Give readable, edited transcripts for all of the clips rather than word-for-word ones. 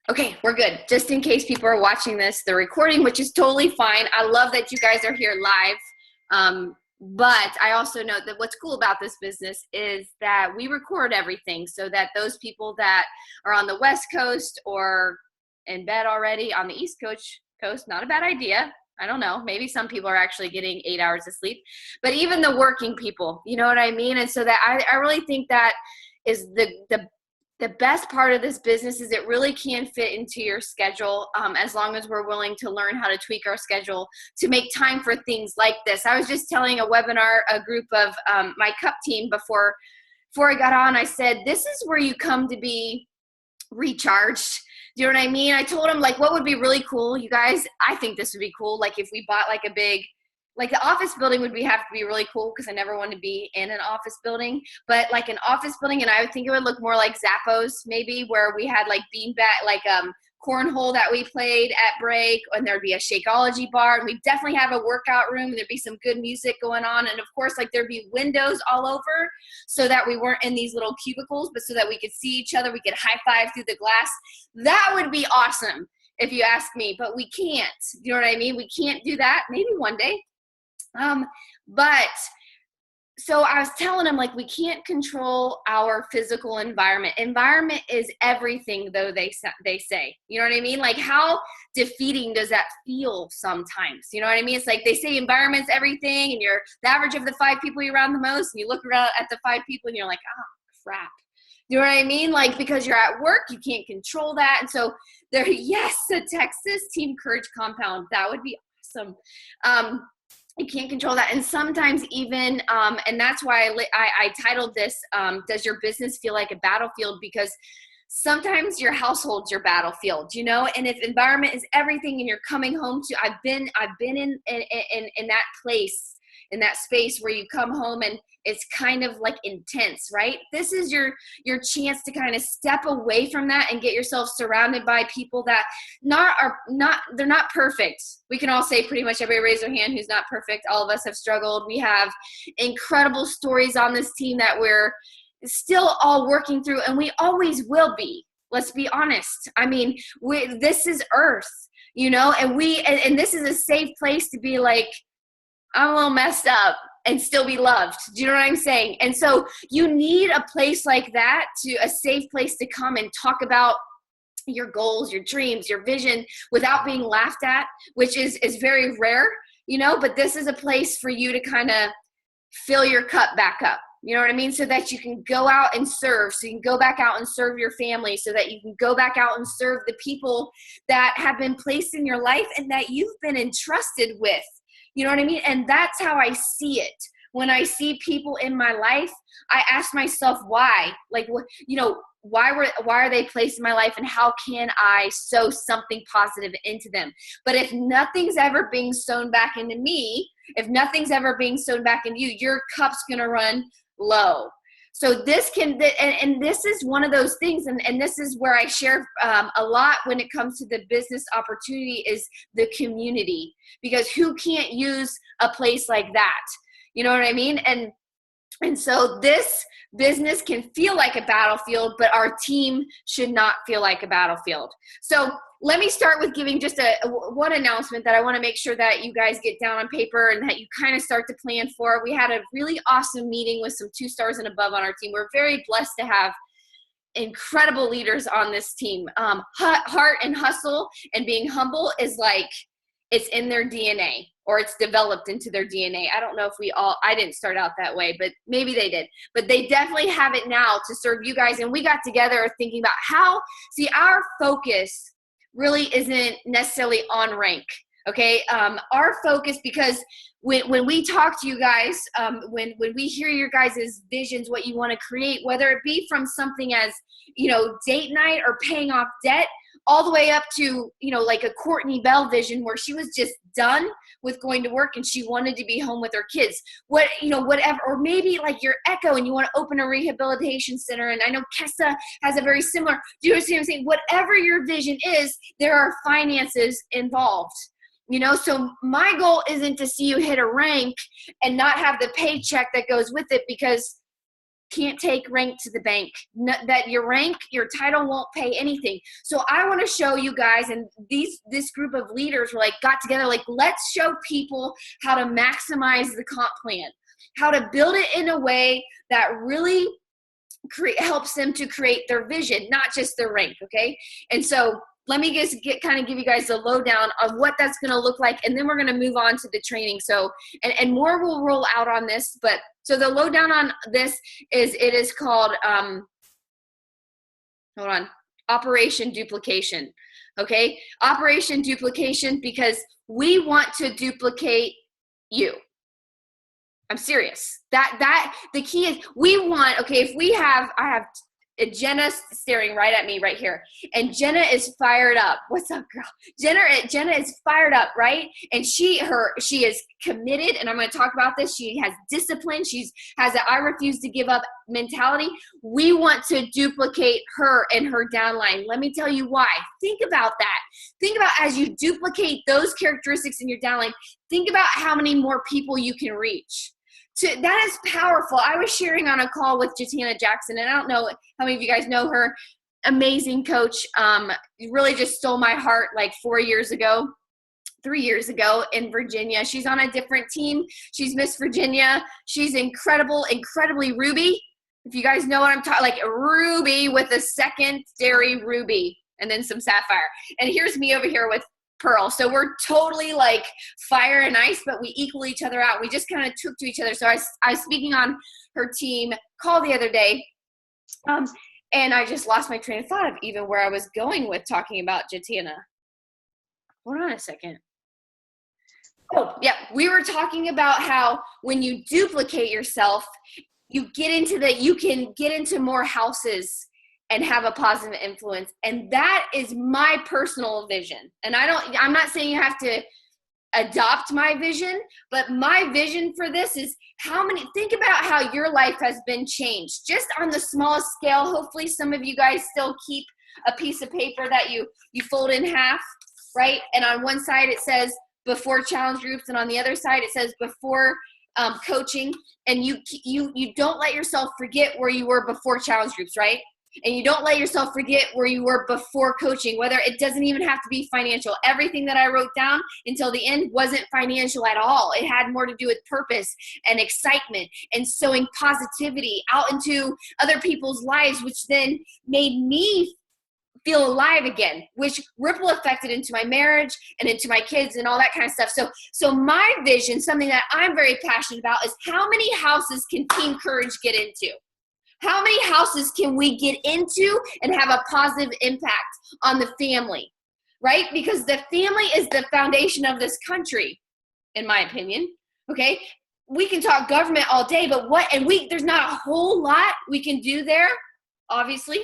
Okay, we're good. Just in case people are watching this, the recording, which is totally fine. I love that you guys are here live. But I also know that what's cool about this business is that we record everything so that those people that are on the West Coast or in bed already on the East Coast, not a bad idea. I don't know. Maybe some people are actually getting 8 hours of sleep, but even the working people, you know what I mean? And so that I really think that is the best part of this business is it really can fit into your schedule, as long as we're willing to learn how to tweak our schedule to make time for things like this. I was just telling a group of my cup team before I got on. I said, this is where you come to be recharged. Do you know what I mean? I told them, like, what would be really cool, you guys? I think this would be cool. Like if we bought like a big, like the office building would have to be really cool because I never want to be in an office building, but like an office building, and I would think it would look more like Zappos maybe, where we had like beanbag, like cornhole that we played at break, and there'd be a Shakeology bar, and we'd definitely have a workout room, and there'd be some good music going on, and of course like there'd be windows all over so that we weren't in these little cubicles, but so that we could see each other, we could high five through the glass. That would be awesome if you ask me, but we can't. You know what I mean? We can't do that. Maybe one day. But so I was telling them, like, we can't control our physical environment. Environment is everything, though, they say. You know what I mean? Like, how defeating does that feel sometimes? You know what I mean? It's like they say environment's everything, and you're the average of the 5 people you're around the most, and you look around at the 5 people, and you're like, oh, crap. You know what I mean? Like, because you're at work, you can't control that. And so there, yes, a Texas Team Courage compound. That would be awesome. You can't control that. And sometimes even, and that's why I titled this, does your business feel like a battlefield? Because sometimes your household's your battlefield, you know? And if environment is everything and you're coming home to, I've been in that place, in that space where you come home and it's kind of like intense, right? This is your chance to kind of step away from that and get yourself surrounded by people that they're not perfect. We can all say pretty much everybody raise their hand who's not perfect. All of us have struggled. We have incredible stories on this team that we're still all working through, and we always will be. Let's be honest. I mean, this is Earth, you know, and this is a safe place to be like, I'm a little messed up and still be loved. Do you know what I'm saying? And so you need a place like that, a safe place to come and talk about your goals, your dreams, your vision without being laughed at, which is very rare, you know, but this is a place for you to kind of fill your cup back up. You know what I mean? So that you can go out and serve, so you can go back out and serve your family, so that you can go back out and serve the people that have been placed in your life and that you've been entrusted with. You know what I mean? And that's how I see it. When I see people in my life, I ask myself why. Like, you know, why are they placed in my life, and how can I sow something positive into them? But if nothing's ever being sown back into me, if nothing's ever being sown back into you, your cup's going to run low. So this and this is one of those things, and this is where I share a lot when it comes to the business opportunity, is the community, because who can't use a place like that? You know what I mean? And so this business can feel like a battlefield, but our team should not feel like a battlefield. So let me start with giving just one announcement that I want to make sure that you guys get down on paper and that you kind of start to plan for. We had a really awesome meeting with some 2 stars and above on our team. We're very blessed to have incredible leaders on this team. Heart and hustle and being humble is like, it's in their DNA, or it's developed into their DNA. I don't know if I didn't start out that way, but maybe they did. But they definitely have it now to serve you guys. And we got together thinking about our focus really isn't necessarily on rank, okay? Our focus, because when we talk to you guys, when we hear your guys' visions, what you want to create, whether it be from something as, you know, date night or paying off debt, all the way up to, you know, like a Courtney Bell vision where she was just done with going to work and she wanted to be home with her kids. Whatever, or maybe like your Echo and you want to open a rehabilitation center. And I know Kessa has a very similar, do you understand what I'm saying? Whatever your vision is, there are finances involved. You know, so my goal isn't to see you hit a rank and not have the paycheck that goes with it, because can't take rank to the bank, that your rank, your title won't pay anything. So I want to show you guys, and this group of leaders were like, got together, like, let's show people how to maximize the comp plan, how to build it in a way that really helps them to create their vision, not just their rank. Okay. And so let me just give you guys the lowdown of what that's going to look like. And then we're going to move on to the training. So, and more will roll out on this, but so the lowdown on this is, it is called, Operation Duplication. Okay. Operation Duplication, because we want to duplicate you. I'm serious. That the key is, we want, okay, if I have Jenna staring right at me right here, and Jenna is fired up. What's up, girl? Jenna is fired up, right? And she is committed, and I'm going to talk about this. She has discipline. Has an I refuse to give up mentality. We want to duplicate her and her downline. Let me tell you why. Think about that. Think about, as you duplicate those characteristics in your downline, think about how many more people you can reach. That is powerful. I was sharing on a call with Jatana Jackson, and I don't know how many of you guys know her. Amazing coach. Really just stole my heart like 3 years ago in Virginia. She's on a different team. She's Miss Virginia. She's incredible, incredibly ruby. If you guys know what I'm talking, like ruby with a secondary ruby and then some sapphire. And here's me over here with pearl. So we're totally like fire and ice, but we equal each other out. We just kind of took to each other. So I was speaking on her team call the other day, and I just lost my train of thought of even where I was going with talking about Jatana. Hold on a second. Oh, yeah. We were talking about how when you duplicate yourself, you can get into more houses and have a positive influence. And that is my personal vision. And I'm not saying you have to adopt my vision, but my vision for this is think about how your life has been changed just on the smallest scale. Hopefully some of you guys still keep a piece of paper that you fold in half, right? And on one side it says before challenge groups, and on the other side it says before coaching. And you don't let yourself forget where you were before challenge groups, right? And you don't let yourself forget where you were before coaching, whether it doesn't even have to be financial. Everything that I wrote down until the end wasn't financial at all. It had more to do with purpose and excitement and sowing positivity out into other people's lives, which then made me feel alive again, which ripple affected into my marriage and into my kids and all that kind of stuff. So my vision, something that I'm very passionate about, is how many houses can Team Courage get into? How many houses can we get into and have a positive impact on the family, right? Because the family is the foundation of this country, in my opinion, okay? We can talk government all day, but there's not a whole lot we can do there, obviously.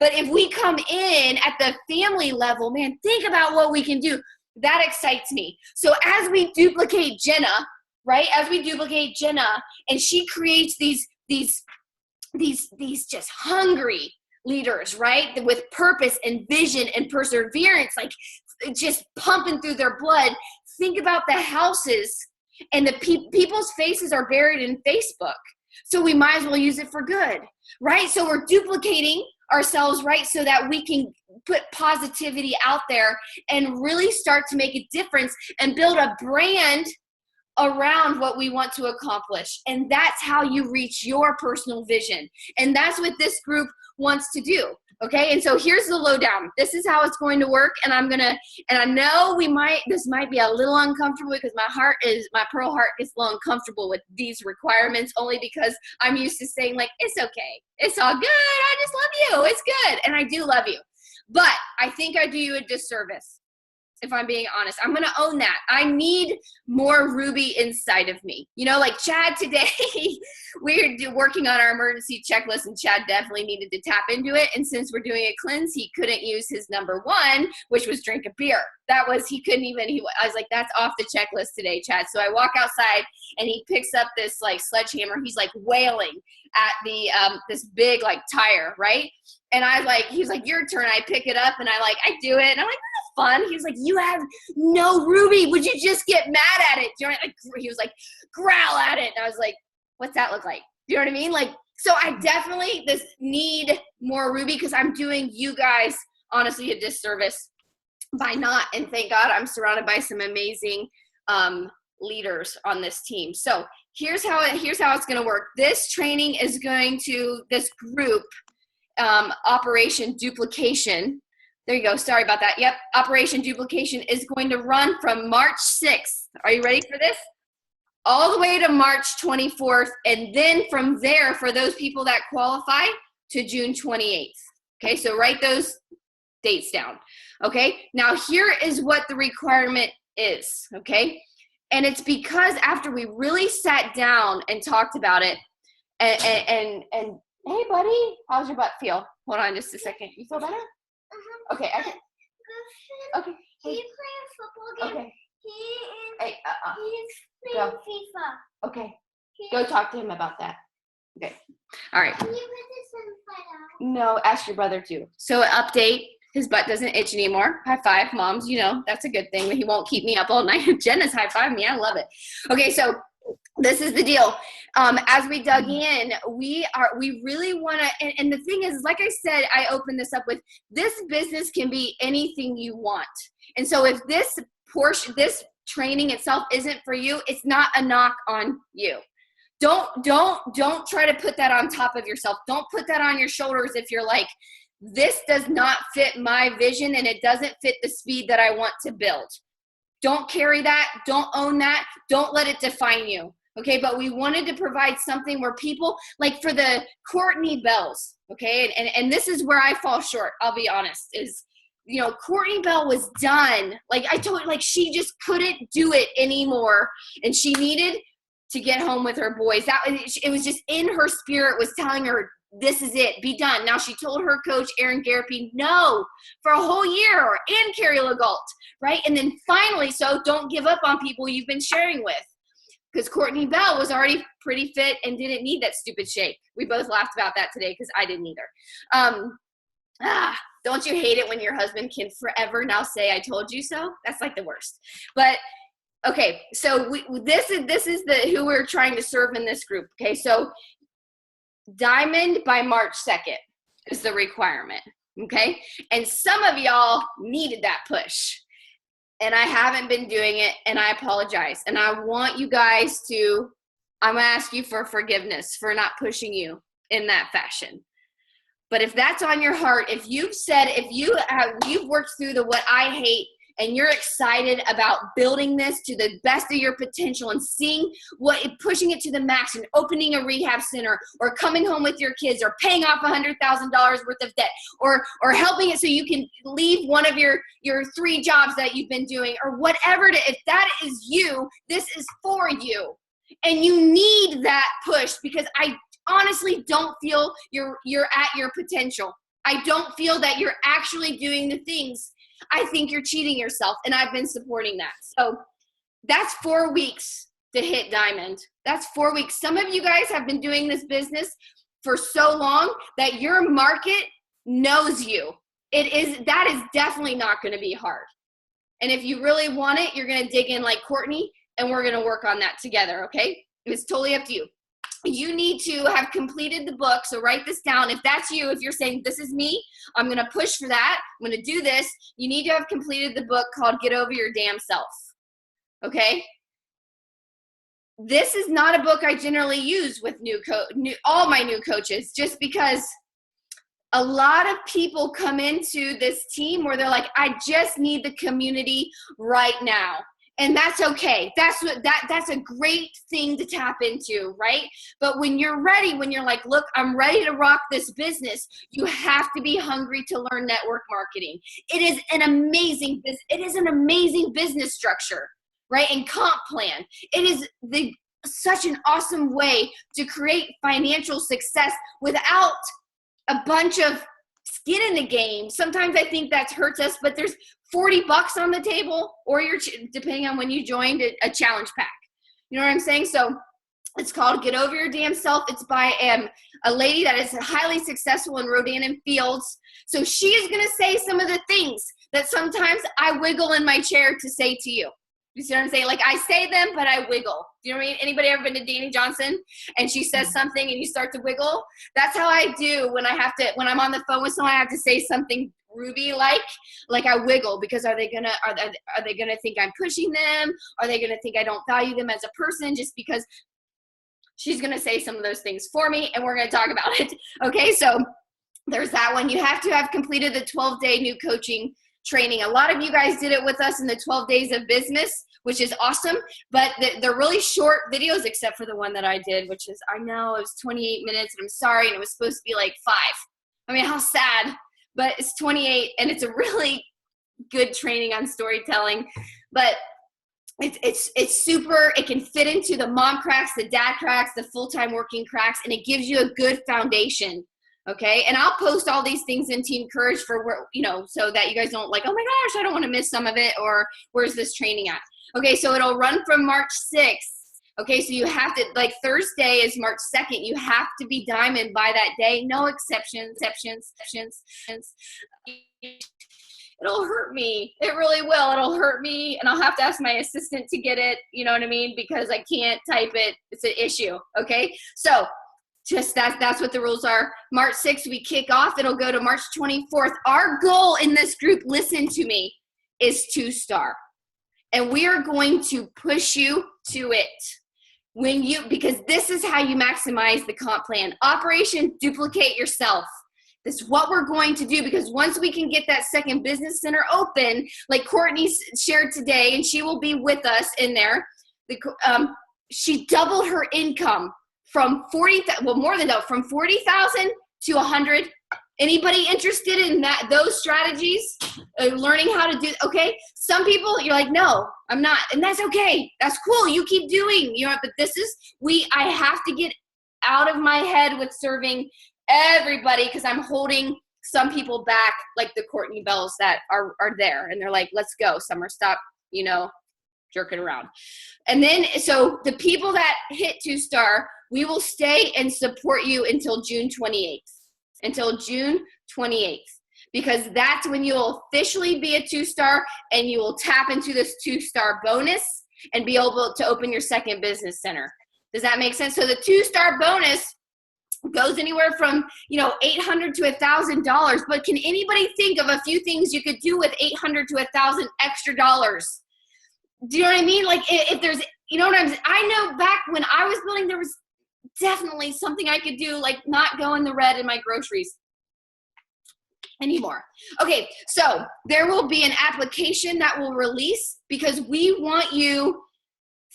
But if we come in at the family level, man, think about what we can do. That excites me. So as we duplicate Jenna, right? As we duplicate Jenna, and she creates these just hungry leaders, right? With purpose and vision and perseverance, like just pumping through their blood. Think about the houses, and the people's faces are buried in Facebook. So we might as well use it for good, right? So we're duplicating ourselves, right? So that we can put positivity out there and really start to make a difference and build a brand around what we want to accomplish. And that's how you reach your personal vision. And that's what this group wants to do. Okay. And so here's the lowdown. This is how it's going to work. And I know this might be a little uncomfortable, because my pearl heart gets a little uncomfortable with these requirements, only because I'm used to saying like, it's okay. It's all good. I just love you. It's good. And I do love you. But I think I do you a disservice. If I'm being honest, I'm going to own that. I need more Ruby inside of me. You know, like Chad today, we're working on our emergency checklist, and Chad definitely needed to tap into it. And since we're doing a cleanse, he couldn't use his number one, which was drink a beer. I was like, that's off the checklist today, Chad. So I walk outside, and he picks up this like sledgehammer. He's like wailing at the this big like tire, right? And he's like, your turn. I pick it up, and I do it. And I'm like, that's fun. He was like, you have no Ruby. Would you just get mad at it? Do you know what I mean? He was like, growl at it. And I was like, what's that look like? Do you know what I mean? Like, So I definitely need more Ruby because I'm doing you guys honestly a disservice by not, and thank God I'm surrounded by some amazing leaders on this team. So here's how it's going to work. This training is going to, this group, Operation Duplication. There you go. Sorry about that. Yep. Operation Duplication is going to run from March 6th. Are you ready for this? All the way to March 24th. And then from there, for those people that qualify, to June 28th. Okay. So write those dates down. Okay. Now here is what the requirement is. Okay. And it's because after we really sat down and talked about it, and hey, buddy, how's your butt feel? Hold on just a second. You feel better? Uh-huh. Okay. Okay. He's playing football game. Okay. He's playing FIFA. Okay. Go talk to him about that. Okay. All right. Can you put this inside out? No, ask your brother too. So update. His butt doesn't itch anymore. High five, moms. You know, that's a good thing. He won't keep me up all night. Jenna's high five me. I love it. Okay, so this is the deal. As we dug in, we really want to, and the thing is, like I said, I opened this up with, this business can be anything you want. And so if this this training itself isn't for you, it's not a knock on you. Don't try to put that on top of yourself. Don't put that on your shoulders if you're like, this does not fit my vision and it doesn't fit the speed that I want to build. Don't carry that. Don't own that. Don't let it define you. Okay, but we wanted to provide something where people, like for the Courtney Bells, okay, and this is where I fall short, I'll be honest, is, you know, Courtney Bell was done. Like I told her, like she just couldn't do it anymore and she needed to get home with her boys. It was just in her spirit was telling her, this is it, be done. Now she told her coach, Aaron Garapi, no, for a whole year, and Carrie Legault, right? And then finally, so don't give up on people you've been sharing with. Because Courtney Bell was already pretty fit and didn't need that stupid shake. We both laughed about that today because I didn't either. Don't you hate it when your husband can forever now say, I told you so? That's like the worst. But okay, so this is who we're trying to serve in this group. Okay, so Diamond by March 2nd is the requirement, okay? And some of y'all needed that push, and I haven't been doing it, and I apologize. And I want you guys to, I'm going to ask you for forgiveness for not pushing you in that fashion. But if that's on your heart, if you've said, if you've worked through the what I hate, and you're excited about building this to the best of your potential and seeing pushing it to the max and opening a rehab center or coming home with your kids or paying off $100,000 worth of debt or helping it so you can leave one of your 3 jobs that you've been doing or whatever, if that is you, this is for you. And you need that push because I honestly don't feel you're at your potential. I don't feel that you're actually doing the things. I think you're cheating yourself, and I've been supporting that. So that's 4 weeks to hit diamond. That's 4 weeks. Some of you guys have been doing this business for so long that your market knows you. That is definitely not going to be hard. And if you really want it, you're going to dig in like Courtney, and we're going to work on that together, okay? It's totally up to you. You need to have completed the book, so write this down. If that's you, if you're saying, this is me, I'm going to push for that, I'm going to do this, you need to have completed the book called Get Over Your Damn Self, okay? This is not a book I generally use with all my new coaches, just because a lot of people come into this team where they're like, I just need the community right now. And that's okay. That's a great thing to tap into, right? But when you're ready, when you're like, look, I'm ready to rock this business, you have to be hungry to learn network marketing. It is an amazing business structure, right? And comp plan. It is such an awesome way to create financial success without a bunch of skin in the game. Sometimes I think that hurts us, but there's $40 on the table, or depending on when you joined, a challenge pack. You know what I'm saying? So it's called Get Over Your Damn Self. It's by a lady that is highly successful in Rodan and Fields. So she is going to say some of the things that sometimes I wiggle in my chair to say to you. You see what I'm saying? Like I say them, but I wiggle. Do you know what I mean? Anybody ever been to Danny Johnson and she says something and you start to wiggle? That's how I do when I'm on the phone with someone, I have to say something Ruby like I wiggle, because are they gonna think I'm pushing them? Are they gonna think I don't value them as a person just because she's gonna say some of those things for me, and we're gonna talk about it. Okay, so there's that one. You have to have completed the 12-day new coaching training. A lot of you guys did it with us in the 12 days of business, which is awesome, but they're really short videos, except for the one that I did, which is, I know it was 28 minutes, and I'm sorry, and it was supposed to be like 5. I mean, how sad, but it's 28, and it's a really good training on storytelling, but it's super. It can fit into the mom cracks, the dad cracks, the full-time working cracks, and it gives you a good foundation. Okay, and I'll post all these things in Team Courage for where, so that you guys don't like, oh my gosh, I don't want to miss some of it, or where's this training at? Okay, so it'll run from March 6th. Okay, so you have to, like Thursday is March 2nd. You have to be diamond by that day. No exceptions. It'll hurt me. It really will. It'll hurt me, and I'll have to ask my assistant to get it, you know what I mean? Because I can't type it. It's an issue, okay? So just that's what the rules are. March 6th, we kick off. It'll go to March 24th. Our goal in this group, listen to me, is 2-star. And we are going to push you to it. Because this is how you maximize the comp plan. Operation Duplicate Yourself. This is what we're going to do, because once we can get that second business center open, like Courtney shared today, and she will be with us in there, she doubled her income from more than double, from 40,000 to 100. Anybody interested in those strategies, learning how to do? Okay, some people you're like, no, I'm not, and that's okay. That's cool. You keep doing, but I have to get out of my head with serving everybody, because I'm holding some people back, like the Courtney Bells that are there, and they're like, let's go, Summer, stop, jerking around. And then, so the people that hit 2-star, we will stay and support you until June 28th. Because that's when you'll officially be a 2-star, and you will tap into this 2-star bonus and be able to open your second business center. Does that make sense? So the 2-star bonus goes anywhere from, $800 to $1,000. But can anybody think of a few things you could do with $800 to $1,000 extra dollars? Do you know what I mean? Like if there's, what I'm saying? I know back when I was building, there was definitely something I could do, like not go in the red in my groceries anymore. Okay, so there will be an application that will release, because we want you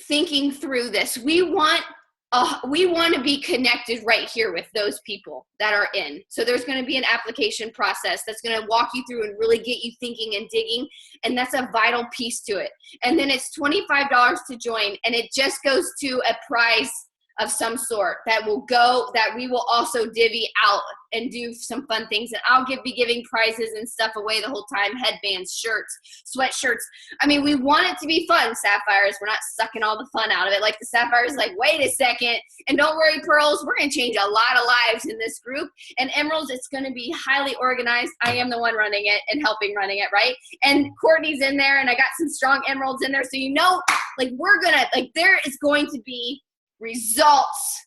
thinking through this. We want to be connected right here with those people that are in. So there's going to be an application process that's going to walk you through and really get you thinking and digging, and that's a vital piece to it. And then it's $25 to join, and it just goes to a prize of some sort that we will also divvy out and do some fun things. And I'll be giving prizes and stuff away the whole time, headbands, shirts, sweatshirts. I mean, we want it to be fun, Sapphires. We're not sucking all the fun out of it. Like the Sapphires, like, wait a second. And don't worry, Pearls, we're going to change a lot of lives in this group. And Emeralds, it's going to be highly organized. I am the one running it and helping running it, right? And Courtney's in there, and I got some strong Emeralds in there. So, there is going to be results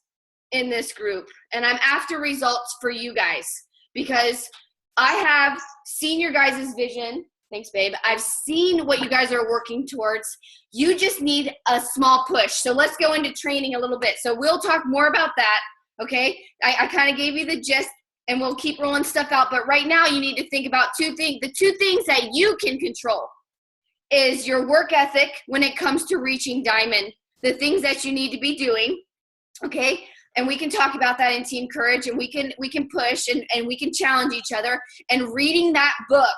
in this group, and I'm after results for you guys, because I have seen your guys' vision. Thanks, babe. I've seen what you guys are working towards. You just need a small push. So let's go into training a little bit. So we'll talk more about that, okay? I kind of gave you the gist, and we'll keep rolling stuff out, but right now you need to think about 2 things. The 2 things that you can control is your work ethic when it comes to reaching diamond, the things that you need to be doing, okay? And we can talk about that in Team Courage, and we can push and we can challenge each other. And reading that book,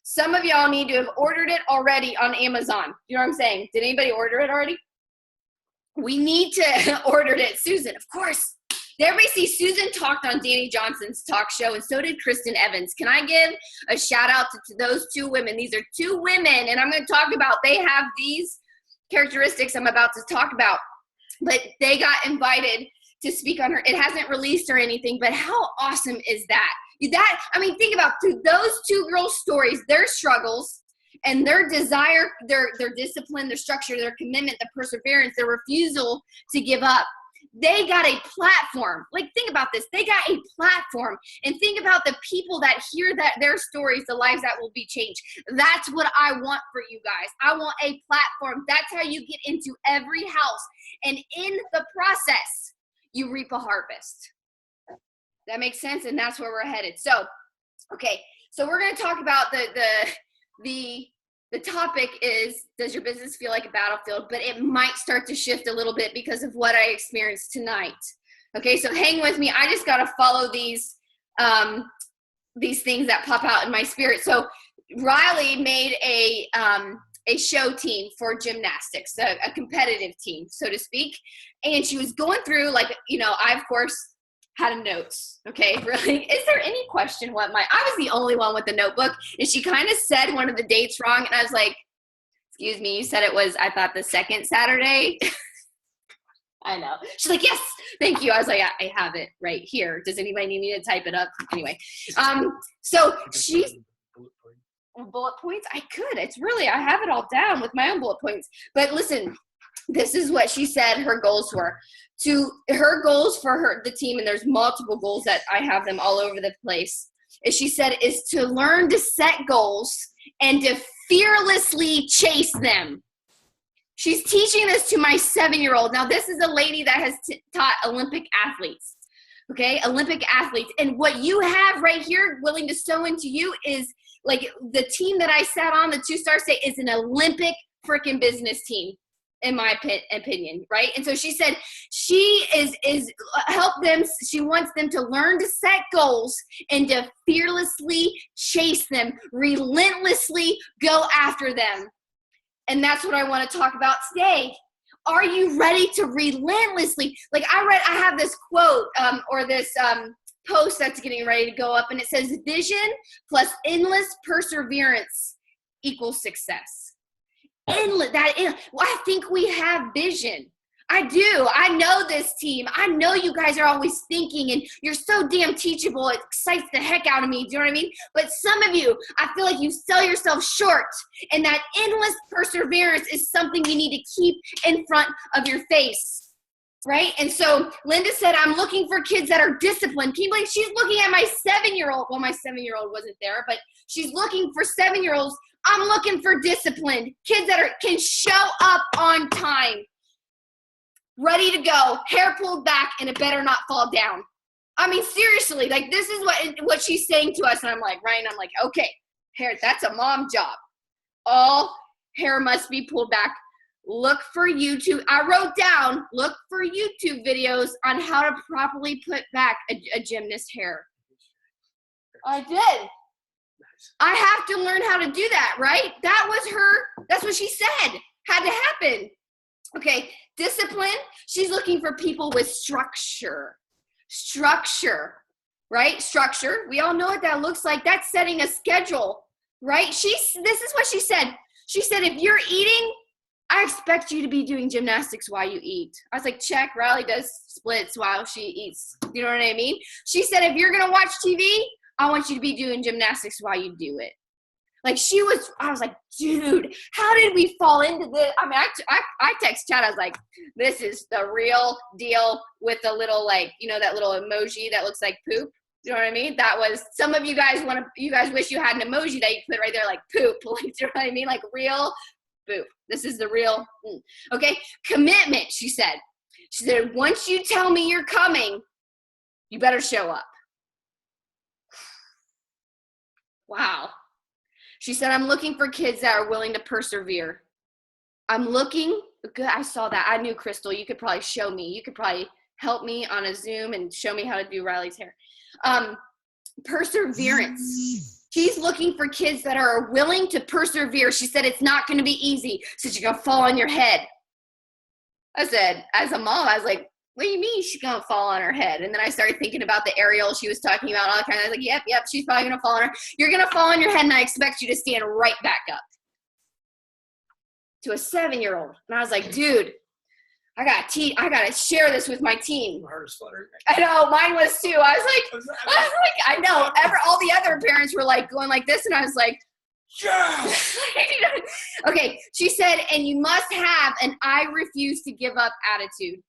some of y'all need to have ordered it already on Amazon. You know what I'm saying? Did anybody order it already? We need to order it. Susan, of course. Did everybody see Susan talked on Danny Johnson's talk show, and so did Kristen Evans. Can I give a shout out to those 2 women? These are 2 women, and I'm going to talk about, they have these characteristics I'm about to talk about, but they got invited to speak on her. It hasn't released or anything, but how awesome is that? Think about through those 2 girls' stories, their struggles, and their desire, their discipline, their structure, their commitment, their perseverance, their refusal to give up. They got a platform. Like, think about this. They got a platform, and think about the people that hear their stories, the lives that will be changed. That's what I want for you guys. I want a platform. That's how you get into every house, and in the process, you reap a harvest. That makes sense, and that's where we're headed. So, okay, so we're going to talk about the topic is, does your business feel like a battlefield? But it might start to shift a little bit because of what I experienced tonight. Okay, so hang with me. I just got to follow these things that pop out in my spirit. So Riley made a show team for gymnastics, a competitive team, so to speak. And she was going through, like, I, of course, had notes. Okay, really? Is there any question I was the only one with the notebook, and she kind of said one of the dates wrong, and I was like, excuse me, you said it was, I thought, the second Saturday. I know. She's like, yes, thank you. I was like, I have it right here. Does anybody need me to type it up? Anyway, so she's bullet points. I could. It's really, I have it all down with my own bullet points. But listen, this is what she said her goals were. Her goals for the team, and there's multiple goals that I have them all over the place, is she said is to learn to set goals and to fearlessly chase them. She's teaching this to my 7-year-old. Now, this is a lady that has taught Olympic athletes, okay, Olympic athletes. And what you have right here willing to sow into you is, like, the team that I sat on, the 2-star state, is an Olympic freaking business team, in my opinion, right? And so she said she is help them. She wants them to learn to set goals and to fearlessly chase them, relentlessly go after them. And that's what I want to talk about today. Are you ready to relentlessly, like I have this quote or this post that's getting ready to go up, and it says, vision plus endless perseverance equals success. I think we have vision. I do. I know this team. I know you guys are always thinking, and you're so damn teachable. It excites the heck out of me. Do you know what I mean? But some of you, I feel like you sell yourself short, and that endless perseverance is something you need to keep in front of your face, right? And so Linda said, I'm looking for kids that are disciplined. Can you believe she's looking at my 7-year-old? Well, my 7-year-old wasn't there, but she's looking for 7-year-olds. I'm looking for disciplined kids that can show up on time, ready to go, hair pulled back, and it better not fall down. I mean, seriously, like, this is what she's saying to us. And I'm like, Ryan, I'm like, okay, hair, that's a mom job. All hair must be pulled back. Look for YouTube. I wrote down, look for YouTube videos on how to properly put back a gymnast hair. I did. I have to learn how to do that, right? That's what she said had to happen. Okay, discipline. She's looking for people with structure. Structure, right? Structure. We all know what that looks like. That's setting a schedule, right? This is what she said. She said, if you're eating, I expect you to be doing gymnastics while you eat. I was like, check. Riley does splits while she eats. You know what I mean? She said, if you're going to watch TV, I want you to be doing gymnastics while you do it. Like, I was like, dude, how did we fall into this? I mean, I text Chad, I was like, this is the real deal, with the little, like, that little emoji that looks like poop. You know what I mean? That was, some of you guys wish you had an emoji that you could put right there, like poop. Like, do you know what I mean? Like, real poop. This is the real, okay? Commitment, she said. She said, once you tell me you're coming, you better show up. Wow. She said, I'm looking for kids that are willing to persevere. I'm looking, good, I saw that. I knew, Crystal, you could probably show me. You could probably help me on a Zoom and show me how to do Riley's hair. Perseverance. She's looking for kids that are willing to persevere. She said, it's not going to be easy. She said, you're going to fall on your head. I said, as a mom, I was like, what do you mean she's going to fall on her head? And then I started thinking about the aerial she was talking about all the time. I was like, yep, she's probably going to fall on her. You're going to fall on your head, and I expect you to stand right back up. To a 7-year-old. And I was like, dude, I got to share this with my team. My heart is fluttering. I know, mine was too. I was like, I know. All the other parents were like going like this, and I was like, Yes! Okay, she said, and you must have an I refuse to give up attitude.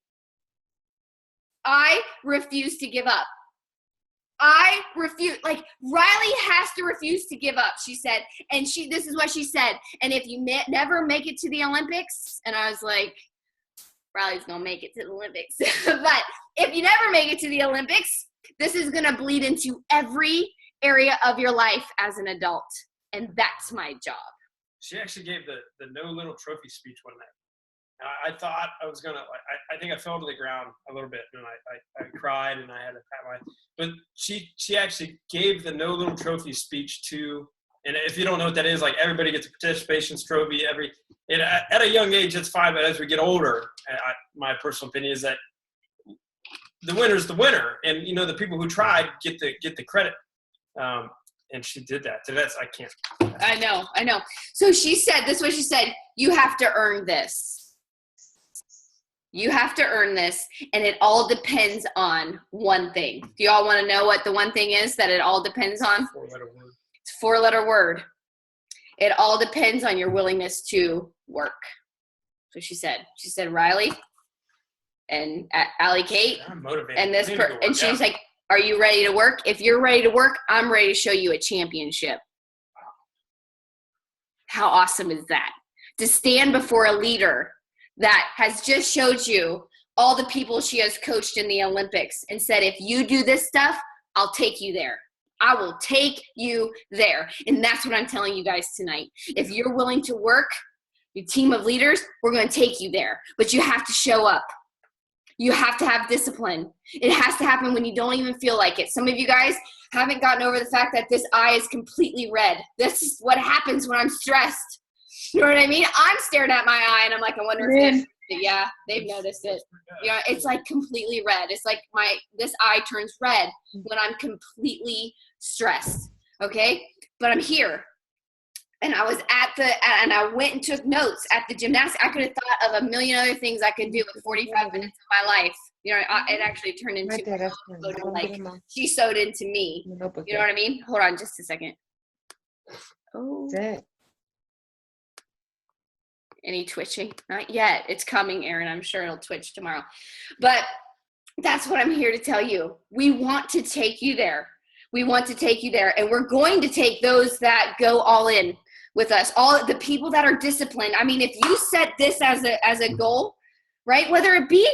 I refuse to give up. I refuse, like Riley has to refuse to give up, she said. And this is what she said. And if you never make it to the Olympics, and I was like, Riley's going to make it to the Olympics. But if you never make it to the Olympics, this is going to bleed into every area of your life as an adult. And that's my job. She actually gave the no little trophy speech one night. I thought I was gonna. I think I fell to the ground a little bit, and I cried, and I had to pat my. But she actually gave the no little trophy speech to. And if you don't know what that is, like everybody gets a participation trophy. At a young age, it's fine, but as we get older, my personal opinion is that the winner's the winner, and the people who tried get the credit. And she did that. So I can't. I know. So she said, this is what she said, you have to earn this. You have to earn this, and it all depends on one thing. Do you all want to know what the one thing is that it all depends on? 4-letter word. It's a 4-letter word. It all depends on your willingness to work. So she said, Riley and Allie Kate and this and she's like, are you ready to work? If you're ready to work, I'm ready to show you a championship. How awesome is that? To stand before a leader that has just showed you all the people she has coached in the Olympics and said, if you do this stuff, I'll take you there. I will take you there. And that's what I'm telling you guys tonight. If you're willing to work, your team of leaders, we're going to take you there. But you have to show up. You have to have discipline. It has to happen when you don't even feel like it. Some of you guys haven't gotten over the fact that this eye is completely red. This is what happens when I'm stressed. You know what I mean? I'm staring at my eye and I'm like, I wonder if they've noticed it. It's like completely red. It's like this eye turns red when I'm completely stressed. Okay? But I'm here. And I was and I went and took notes at the gymnastics. I could have thought of a million other things I could do with 45 minutes of my life. It actually turned into like she sewed into me. You know what I mean? Hold on just a second. Oh. Any twitching? Not yet. It's coming, Erin. I'm sure it'll twitch tomorrow. But that's what I'm here to tell you. We want to take you there. We want to take you there. And we're going to take those that go all in with us, all the people that are disciplined. I mean, if you set this as a goal, right? Whether it be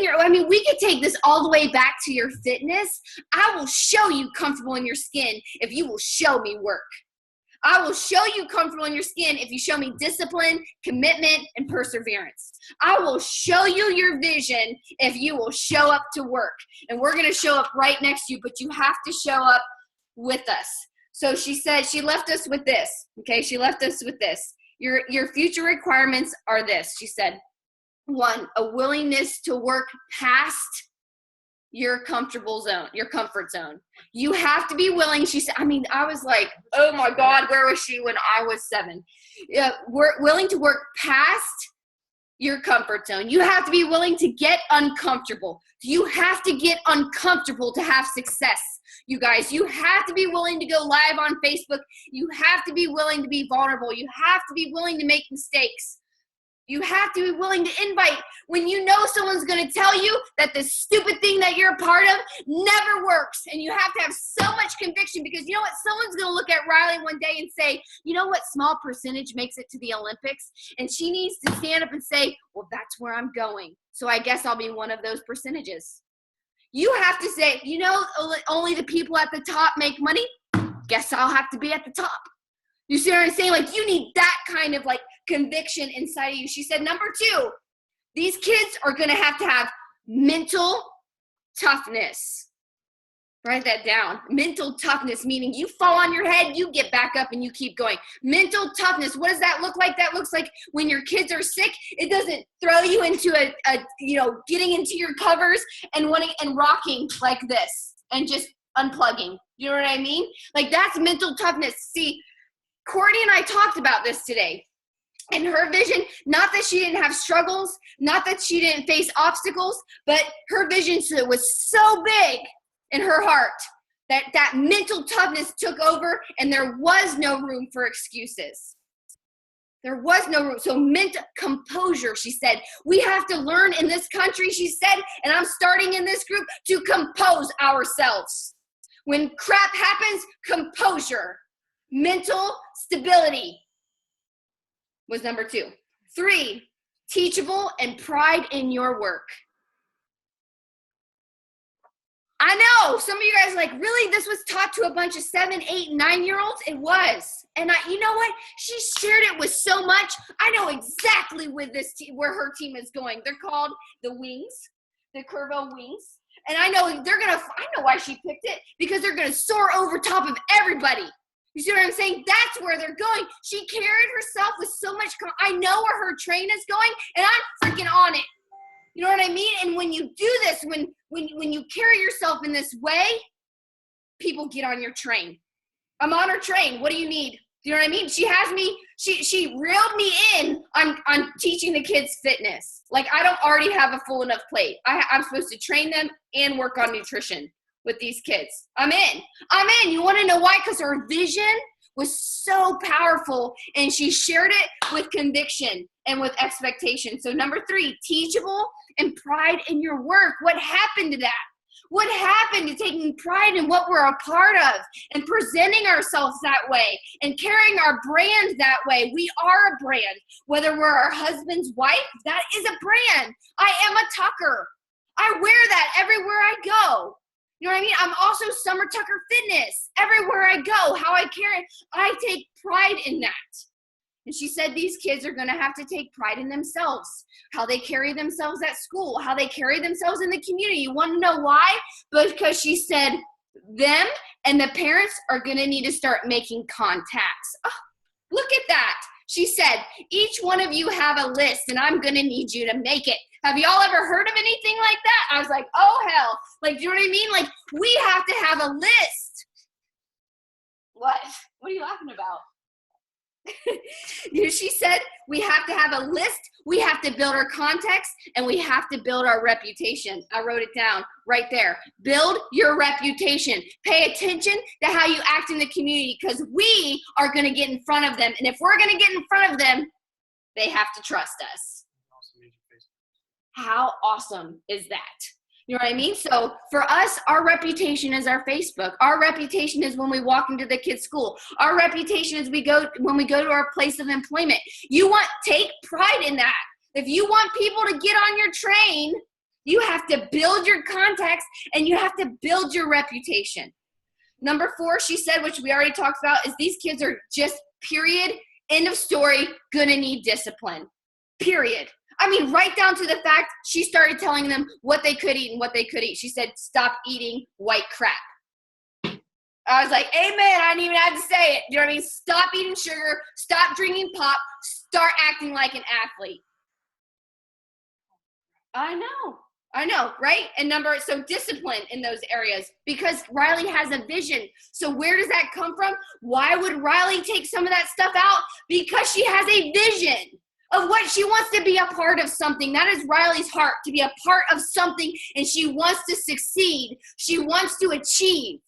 we could take this all the way back to your fitness. I will show you comfortable in your skin if you will show me work. I will show you comfortable in your skin if you show me discipline, commitment, and perseverance. I will show you your vision if you will show up to work. And we're going to show up right next to you, but you have to show up with us. So she said, she left us with this. Okay, she left us with this. Your future requirements are this. She said, 1, a willingness to work past your comfortable zone, your comfort zone. You have to be willing. She said, I was like, oh my God, where was she when I was 7? We're willing to work past your comfort zone. You have to be willing to get uncomfortable. You have to get uncomfortable to have success. You guys, you have to be willing to go live on Facebook. You have to be willing to be vulnerable. You have to be willing to make mistakes. You have to be willing to invite when you know someone's going to tell you that the stupid thing that you're a part of never works. And you have to have so much conviction because you know what? Someone's going to look at Riley one day and say, you know what small percentage makes it to the Olympics? And she needs to stand up and say, well, that's where I'm going. So I guess I'll be one of those percentages. You have to say, only the people at the top make money. Guess I'll have to be at the top. You see what I'm saying? Like, you need that kind of, like, conviction inside of you. She said, number 2, these kids are going to have mental toughness. Write that down. Mental toughness, meaning you fall on your head, you get back up and you keep going. Mental toughness, what does that look like? That looks like when your kids are sick, it doesn't throw you into getting into your covers and rocking like this and just unplugging. You know what I mean? Like, that's mental toughness. See, Courtney and I talked about this today. And her vision, not that she didn't have struggles, not that she didn't face obstacles, but her vision was so big in her heart that mental toughness took over and there was no room for excuses. There was no room. So mental composure, she said. We have to learn in this country, she said, and I'm starting in this group, to compose ourselves. When crap happens, composure. Mental stability was number 2. 3, teachable and pride in your work. I know some of you guys are like, really? This was taught to a bunch of 7, 8, 9-year-olds? It was. And you know what? She shared it with so much. I know exactly where where her team is going. They're called the Wings, the Curvo Wings. And I know why she picked it, because they're going to soar over top of everybody. You see what I'm saying? That's where they're going. She carried herself with so much, I know where her train is going, and I'm freaking on it. You know what I mean? And when you do this, when you carry yourself in this way, people get on your train. I'm on her train. What do you need? You know what I mean? She has me, she reeled me in on teaching the kids fitness. Like, I don't already have a full enough plate. I'm supposed to train them and work on nutrition with these kids. I'm in. You want to know why? Because her vision was so powerful, and she shared it with conviction and with expectation. So number 3, teachable and pride in your work. What happened to that? What happened to taking pride in what we're a part of and presenting ourselves that way and carrying our brand that way? We are a brand. Whether we're our husband's wife, that is a brand. I am a Tucker. I wear that everywhere I go. You know what I mean? I'm also Summer Tucker Fitness. Everywhere I go, how I carry it, I take pride in that. And she said these kids are going to have to take pride in themselves, how they carry themselves at school, how they carry themselves in the community. You want to know why? Because she said them and the parents are going to need to start making contacts. Oh, look at that. She said, each one of you have a list, and I'm going to need you to make it. Have y'all ever heard of anything like that? I was like, oh, hell. Like, do you know what I mean? Like, we have to have a list. What? What are you laughing about? She said we have to have a list, we have to build our context, and we have to build our reputation. I wrote it down right there. Build your reputation. Pay attention to how you act in the community, because we are going to get in front of them. And if we're going to get in front of them, they have to trust us. How awesome is that? You know what I mean? So for us, our reputation is our Facebook. Our reputation is when we walk into the kids' school. Our reputation is when we go to our place of employment. Take pride in that. If you want people to get on your train, you have to build your contacts and you have to build your reputation. Number 4, she said, which we already talked about, is these kids are just, period, end of story, gonna need discipline. Period. I mean, right down to the fact she started telling them what they could eat and what they could eat. She said, stop eating white crap. I was like, amen. I didn't even have to say it. You know what I mean? Stop eating sugar. Stop drinking pop. Start acting like an athlete. I know, right? And so discipline in those areas, because Riley has a vision. So where does that come from? Why would Riley take some of that stuff out? Because she has a vision of what she wants to be a part of something. That is Riley's heart, to be a part of something, and she wants to succeed. She wants to achieve.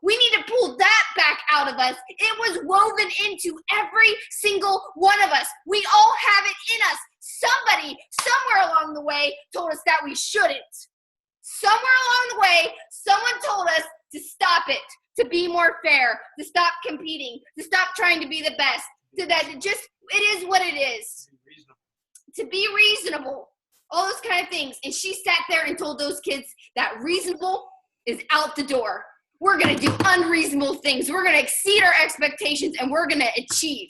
We need to pull that back out of us. It was woven into every single one of us. We all have it in us. Somebody, somewhere along the way, told us that we shouldn't. Somewhere along the way, someone told us to stop it, to be more fair, to stop competing, to stop trying to be the best, it is what it is. To be reasonable, all those kind of things. And she sat there and told those kids that reasonable is out the door. We're going to do unreasonable things. We're going to exceed our expectations, and we're going to achieve.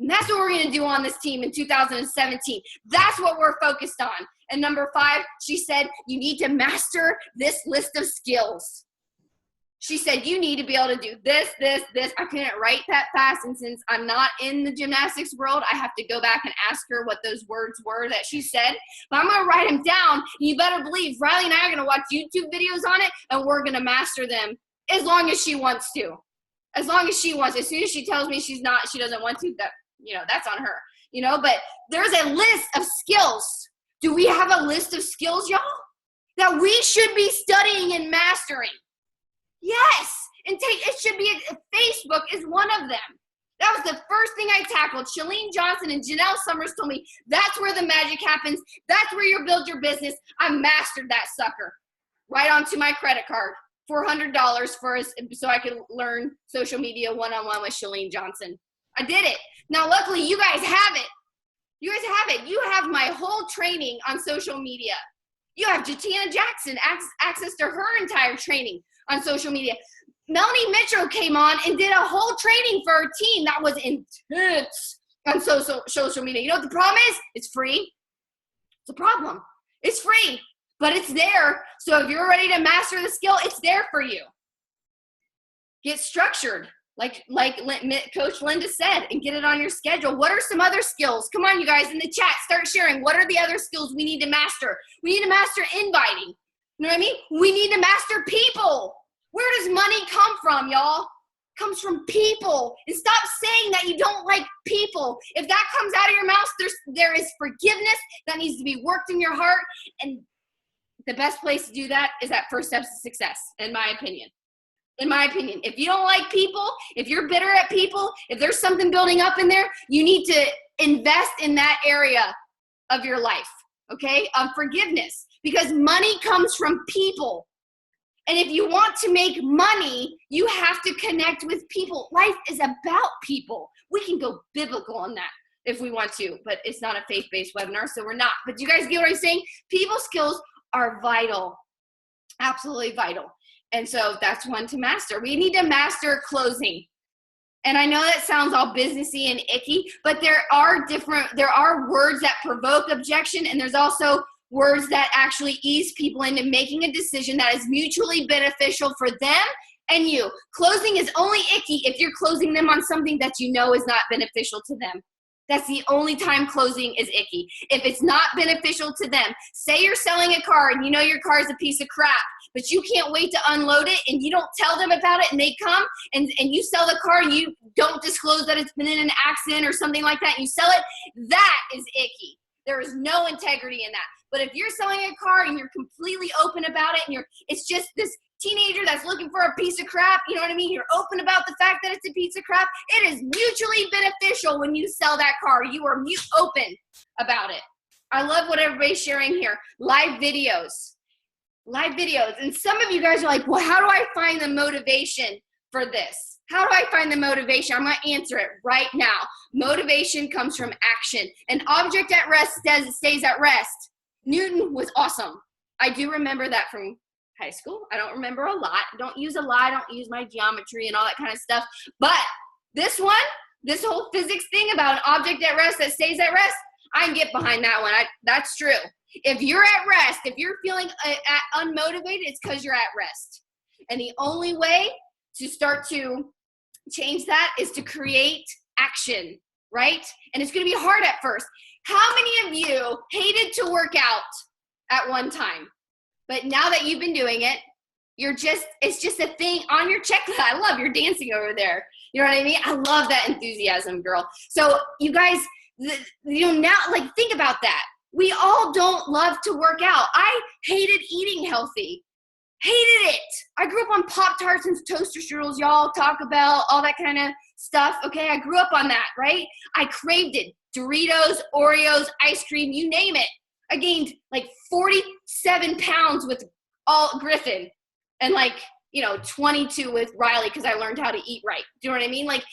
And that's what we're going to do on this team in 2017. That's what we're focused on. And number 5, she said, you need to master this list of skills. She said, you need to be able to do this, this, this. I couldn't write that fast, and since I'm not in the gymnastics world, I have to go back and ask her what those words were that she said. But I'm going to write them down, and you better believe Riley and I are going to watch YouTube videos on it, and we're going to master them as long as she wants to. As long as she wants. As soon as she tells me she doesn't want to, that's on her. But there's a list of skills. Do we have a list of skills, y'all, that we should be studying and mastering? Yes, and it should be Facebook is one of them. That was the first thing I tackled. Shalene Johnson and Janelle Summers told me that's where the magic happens. That's where you build your business. I mastered that sucker right onto my credit card. $400 so I could learn social media one-on-one with Shalene Johnson. I did it. Now, luckily, you guys have it. You guys have it. You have my whole training on social media. You have Jatiana Jackson, access to her entire training on social media. Melanie Mitchell came on and did a whole training for her team that was intense on social media. You know what the problem is? It's free. It's a problem. It's free, but it's there. So if you're ready to master the skill, it's there for you. Get structured, like Coach Linda said, and get it on your schedule. What are some other skills? Come on, you guys, in the chat, start sharing. What are the other skills we need to master? We need to master inviting. You know what I mean? We need to master people. Where does money come from, y'all? It comes from people. And stop saying that you don't like people. If that comes out of your mouth, there is forgiveness that needs to be worked in your heart. And the best place to do that is at First Steps to Success, in my opinion. In my opinion, if you don't like people, if you're bitter at people, if there's something building up in there, you need to invest in that area of your life, okay, of forgiveness. Because money comes from people. And if you want to make money, you have to connect with people. Life is about people. We can go biblical on that if we want to, but it's not a faith-based webinar, so we're not. But you guys get what I'm saying? People skills are vital, absolutely vital. And so that's one to master. We need to master closing. And I know that sounds all businessy and icky, but there are words that provoke objection, and there's also words that actually ease people into making a decision that is mutually beneficial for them and you. Closing is only icky if you're closing them on something that you know is not beneficial to them. That's the only time closing is icky. If it's not beneficial to them, say you're selling a car and you know your car is a piece of crap, but you can't wait to unload it and you don't tell them about it and they come and you sell the car and you don't disclose that it's been in an accident or something like that and you sell it, that is icky. There is no integrity in that. But if you're selling a car and you're completely open about it and it's just this teenager that's looking for a piece of crap, you know what I mean? You're open about the fact that it's a piece of crap. It is mutually beneficial when you sell that car. You are open about it. I love what everybody's sharing here. Live videos. And some of you guys are like, well, how do I find the motivation for this? How do I find the motivation? I'm going to answer it right now. Motivation comes from action. An object at rest stays at rest. Newton was awesome. I do remember that from high school. I don't remember a lot. I don't use my geometry and all that kind of stuff. But this whole physics thing about an object at rest that stays at rest, I can get behind that one. That's true. If you're at rest, if you're feeling unmotivated, it's because you're at rest. And the only way to start to change that is to create action, right? And it's going to be hard at first. How many of you hated to work out at one time? But now that you've been doing it, it's just a thing on your checklist. I love your dancing over there. You know what I mean? I love that enthusiasm, girl. So you guys, now, like, think about that. We all don't love to work out. I hated eating healthy. Hated it. I grew up on Pop-Tarts and toaster strudels. Y'all talk about all that kind of stuff. Okay, I grew up on that, right? I craved it. Doritos, Oreos, ice cream, you name it. I gained like 47 pounds with all Griffin and 22 with Riley because I learned how to eat right. Do you know what I mean? Like,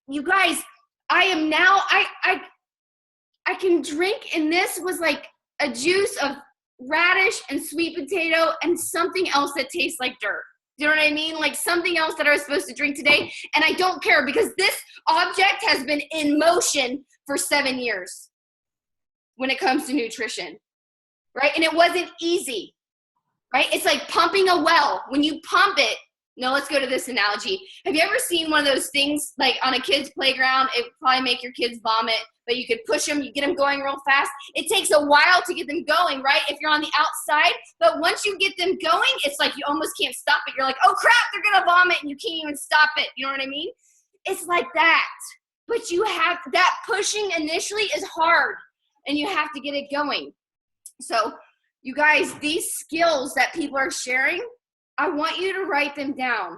you guys, I am now, I can drink, and this was like a juice of radish and sweet potato and something else that tastes like dirt. Do you know what I mean? Like something else that I was supposed to drink today, and I don't care because this object has been in motion for 7 years when it comes to nutrition, right? And it wasn't easy, right? It's like pumping a well. When you pump it, no, let's go to this analogy. Have you ever seen one of those things like on a kid's playground? It would probably make your kids vomit, but you could push them, you get them going real fast. It takes a while to get them going, right? If you're on the outside, but once you get them going, it's like you almost can't stop it. You're like, oh crap, they're gonna vomit, and you can't even stop it. You know what I mean? It's like that. But you have, that pushing initially is hard, and you have to get it going. So you guys, these skills that people are sharing, I want you to write them down.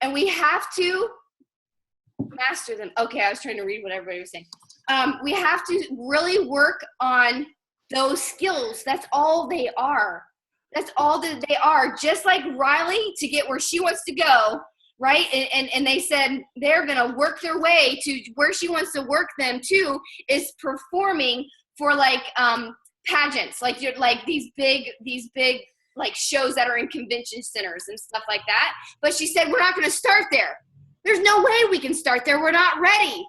And we have to Master them. Okay, I was trying to read what everybody was saying. We have to really work on those skills. That's all they are. That's all that they are. Just like Riley, to get where she wants to go, right? And they said they're going to work their way to where she wants to work them to is performing for like pageants, like these big like shows that are in convention centers and stuff like that. But she said we're not going to start there. There's no way we can start there. We're not ready.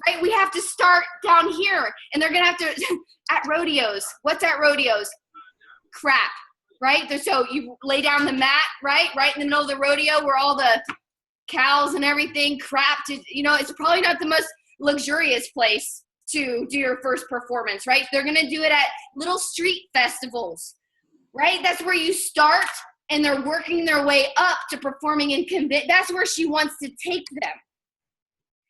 Right? We have to start down here, and they're going to have to at rodeos. What's at rodeos? Crap. Right? So you lay down the mat, right in the middle of the rodeo where all the cows and everything crap to, it's probably not the most luxurious place to do your first performance, right? They're going to do it at little street festivals, right? That's where you start, and they're working their way up to performing in that's where she wants to take them.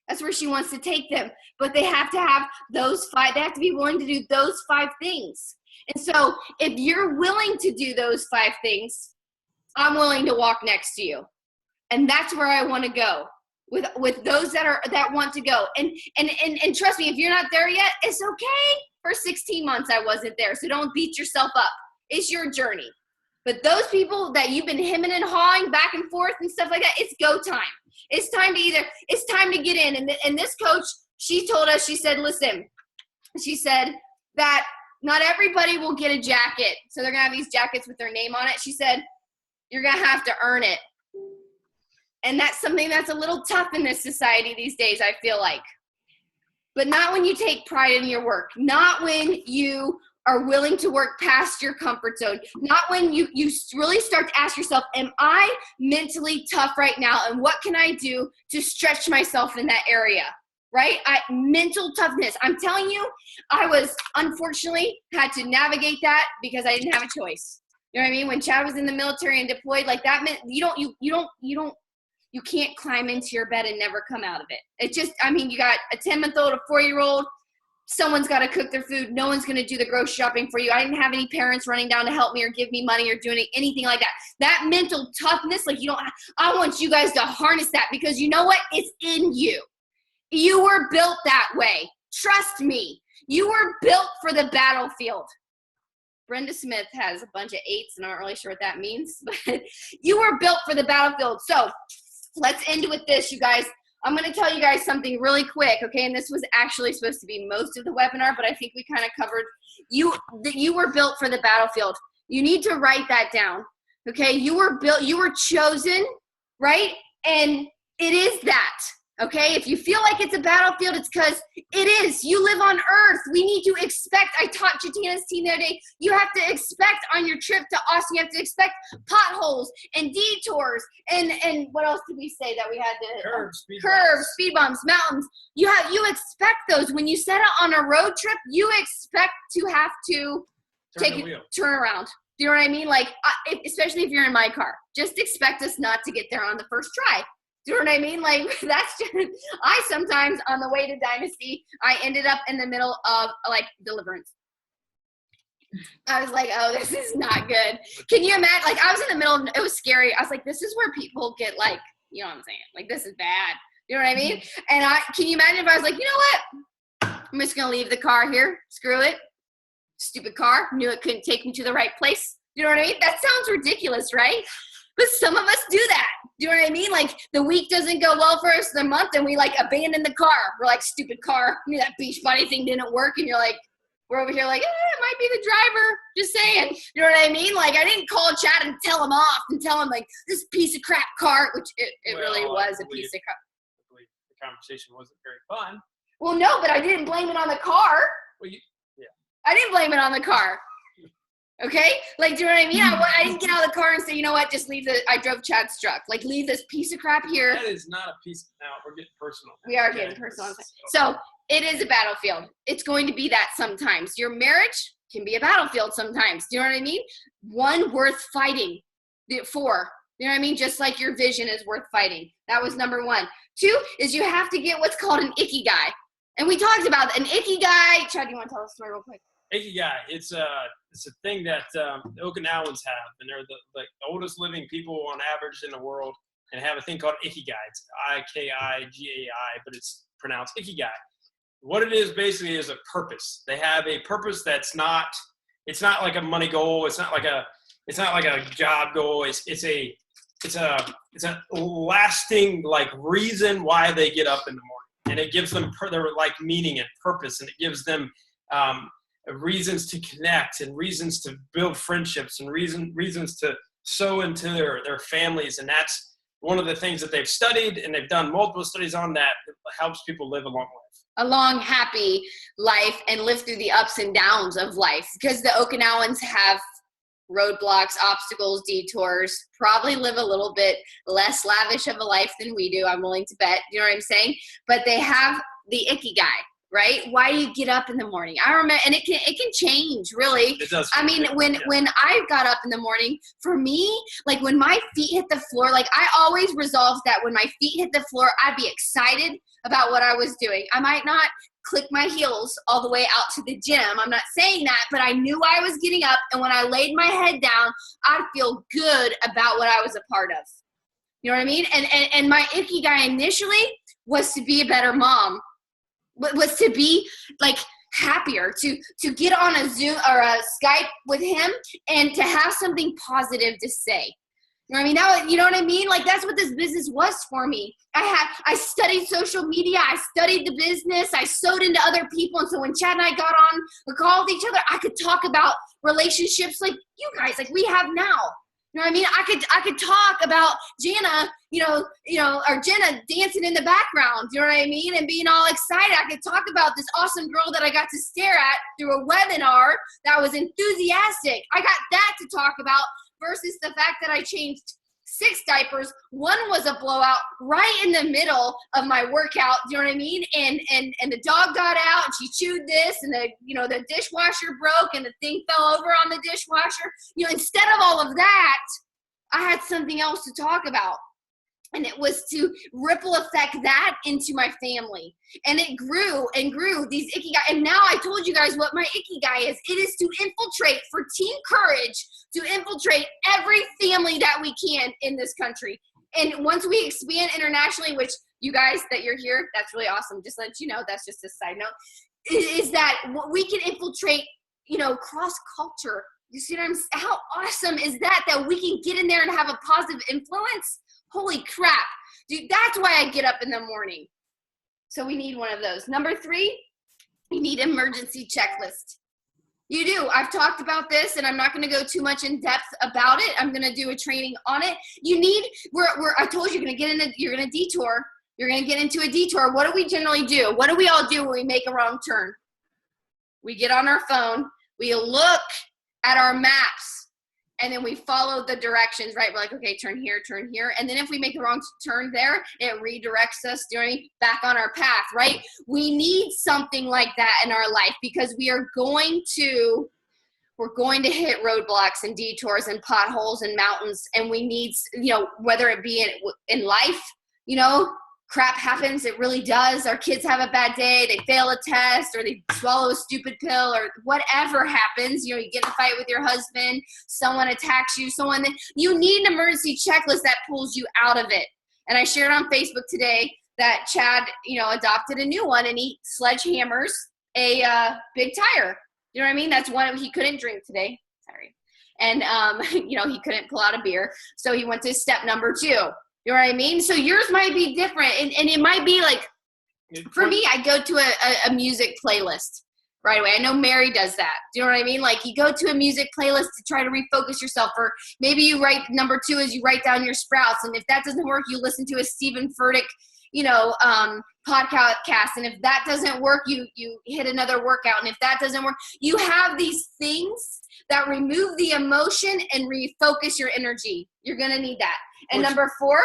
That's where she wants to take them. But they have to have those 5, they have to be willing to do those 5 things. And so if you're willing to do those 5 things, I'm willing to walk next to you. And that's where I want to go with those that want to go. And trust me, if you're not there yet, it's okay. For 16 months, I wasn't there. So don't beat yourself up. It's your journey. But those people that you've been hemming and hawing back and forth and stuff like that, it's go time. It's time to get in. And this coach, she told us, she said, listen, she said that not everybody will get a jacket. So they're going to have these jackets with their name on it. She said, you're going to have to earn it. And that's something that's a little tough in this society these days, I feel like. But not when you take pride in your work. Not when you are willing to work past your comfort zone. Not when you really start to ask yourself, am I mentally tough right now? And what can I do to stretch myself in that area? Right? Mental toughness. I'm telling you, I was unfortunately had to navigate that because I didn't have a choice. You know what I mean? When Chad was in the military and deployed, like that meant you can't climb into your bed and never come out of it. It just, you got a 10-month-old, a 4-year-old, someone's got to cook their food. No one's going to do the grocery shopping for you. I didn't have any parents running down to help me or give me money or doing anything like that. That mental toughness, I want you guys to harness that because you know what? It's in you. You were built that way. Trust me. You were built for the battlefield. Brenda Smith has a bunch of 8s, and I'm not really sure what that means, but you were built for the battlefield. So let's end with this, you guys. I'm going to tell you guys something really quick, okay? And this was actually supposed to be most of the webinar, but I think we kind of covered that you were built for the battlefield. You need to write that down, okay? You were built, you were chosen, right? And it is that. Okay, if you feel like it's a battlefield, it's because it is. You live on Earth. We need to expect. I taught Jatina's team the other day. You have to expect on your trip to Austin. You have to expect potholes and detours and what else did we say that we had to curves, speed bumps, mountains. You expect those when you set out on a road trip. You expect to have to turn around. Do you know what I mean? Like, especially if you're in my car, just expect us not to get there on the first try. Do you know what I mean? Like, that's just, I sometimes, on the way to Dynasty, I ended up in the middle of, like, Deliverance. I was like, oh, this is not good. Can you imagine? Like, I was in the middle of, it was scary. I was like, this is where people get, like, you know what I'm saying? Like, this is bad. You know what I mean? And can you imagine if I was like, you know what? I'm just going to leave the car here. Screw it. Stupid car. Knew it couldn't take me to the right place. You know what I mean? That sounds ridiculous, right? But some of us do that. Do you know what I mean? Like, the week doesn't go well for us, the month, and we, like, abandon the car. We're like, stupid car. That beach body thing didn't work. And you're like, we're over here like, it might be the driver. Just saying. You know what I mean? Like, I didn't call Chad and tell him off and tell him, like, this piece of crap car, which it really was a piece of crap. I believe the conversation wasn't very fun. Well, no, but I didn't blame it on the car. Well, yeah. I didn't blame it on the car. Okay? Like, do you know what I mean? I didn't get out of the car and say, you know what, just I drove Chad's truck. Like, leave this piece of crap here. That is not a piece. Now, we're getting personal. We are getting personal. So, it is a battlefield. It's going to be that sometimes. Your marriage can be a battlefield sometimes. Do you know what I mean? One worth fighting for. You know what I mean? Just like your vision is worth fighting. That was number 1. 2 is you have to get what's called an ikigai. And we talked about an ikigai. Chad, do you want to tell the story real quick? Ikigai, it's a thing that the Okinawans have, and they're the oldest living people on average in the world. and have a thing called Ikigai. It's Ikigai, but it's pronounced Ikigai. What it is basically is a purpose. They have a purpose that's not. It's not like a money goal. It's not like a job goal. It's a lasting like reason why they get up in the morning, and it gives them their like meaning and purpose, and it gives them reasons to connect and reasons to build friendships and reasons to sow into their families. And that's one of the things that they've studied, and they've done multiple studies on that helps people live a long life. A long, happy life and live through the ups and downs of life, because the Okinawans have roadblocks, obstacles, detours, probably live a little bit less lavish of a life than we do. I'm willing to bet, you know what I'm saying? But they have the Ikigai, right? Why do you get up in the morning? I remember, and it can change, really. It does. I mean, when I got up in the morning, for me, like when my feet hit the floor, like I always resolved that when my feet hit the floor, I'd be excited about what I was doing. I might not click my heels all the way out to the gym. I'm not saying that, but I knew I was getting up, and when I laid my head down, I'd feel good about what I was a part of. You know what I mean? And my Ikigai initially was to be a better mom, was to be like happier, to get on a Zoom or a Skype with him and to have something positive to say. You know what I mean? Now, you know what I mean? Like that's what this business was for me. I studied social media. I studied the business. I sewed into other people. And so when Chad and I got on the call with each other, I could talk about relationships like you guys, like we have now. You know what I mean? I could talk about Jana, or Jenna dancing in the background. You know what I mean? And being all excited. I could talk about this awesome girl that I got to stare at through a webinar that was enthusiastic. I got that to talk about versus the fact that I changed 6 diapers. One was a blowout right in the middle of my workout. You know what I mean? And the dog got out and she chewed this, and the dishwasher broke and the thing fell over on the dishwasher. Instead of all of that, I had something else to talk about. And it was to ripple effect that into my family. And it grew and grew, these Ikigai. And now I told you guys what my Ikigai is. It is to infiltrate, for Team Courage, to infiltrate every family that we can in this country. And once we expand internationally, which you guys that you're here, that's really awesome. Just let you know, that's just a side note, is that we can infiltrate, cross culture. You see what I'm saying? How awesome is that we can get in there and have a positive influence? Holy crap. Dude, that's why I get up in the morning. So we need one of those. Number 3, you need emergency checklist. You do. I've talked about this, and I'm not going to go too much in depth about it. I'm going to do a training on it. You need, I told you, you're going to detour. You're going to get into a detour. What do we generally do? What do we all do when we make a wrong turn? We get on our phone. We look at our maps. And then we follow the directions, right? We're like, okay, turn here. And then if we make the wrong turn there, it redirects us back on our path, right? We need something like that in our life, because we're going to hit roadblocks and detours and potholes and mountains. And we need, whether it be in life, crap happens. It really does. Our kids have a bad day. They fail a test, or they swallow a stupid pill, or whatever happens. You get in a fight with your husband. Someone attacks you. You need an emergency checklist that pulls you out of it. And I shared on Facebook today that Chad, adopted a new one, and he sledgehammers a big tire. You know what I mean? That's one. He couldn't drink today. Sorry. And, he couldn't pull out a beer. So he went to step number 2. You know what I mean? So yours might be different. And it might be like, for me, I go to a music playlist right away. I know Mary does that. Do you know what I mean? Like you go to a music playlist to try to refocus yourself. Or maybe you write, number 2 is you write down your sprouts. And if that doesn't work, you listen to a Stephen Furtick, podcast. And if that doesn't work, you hit another workout. And if that doesn't work, you have these things that remove the emotion and refocus your energy. You're going to need that. And number 4,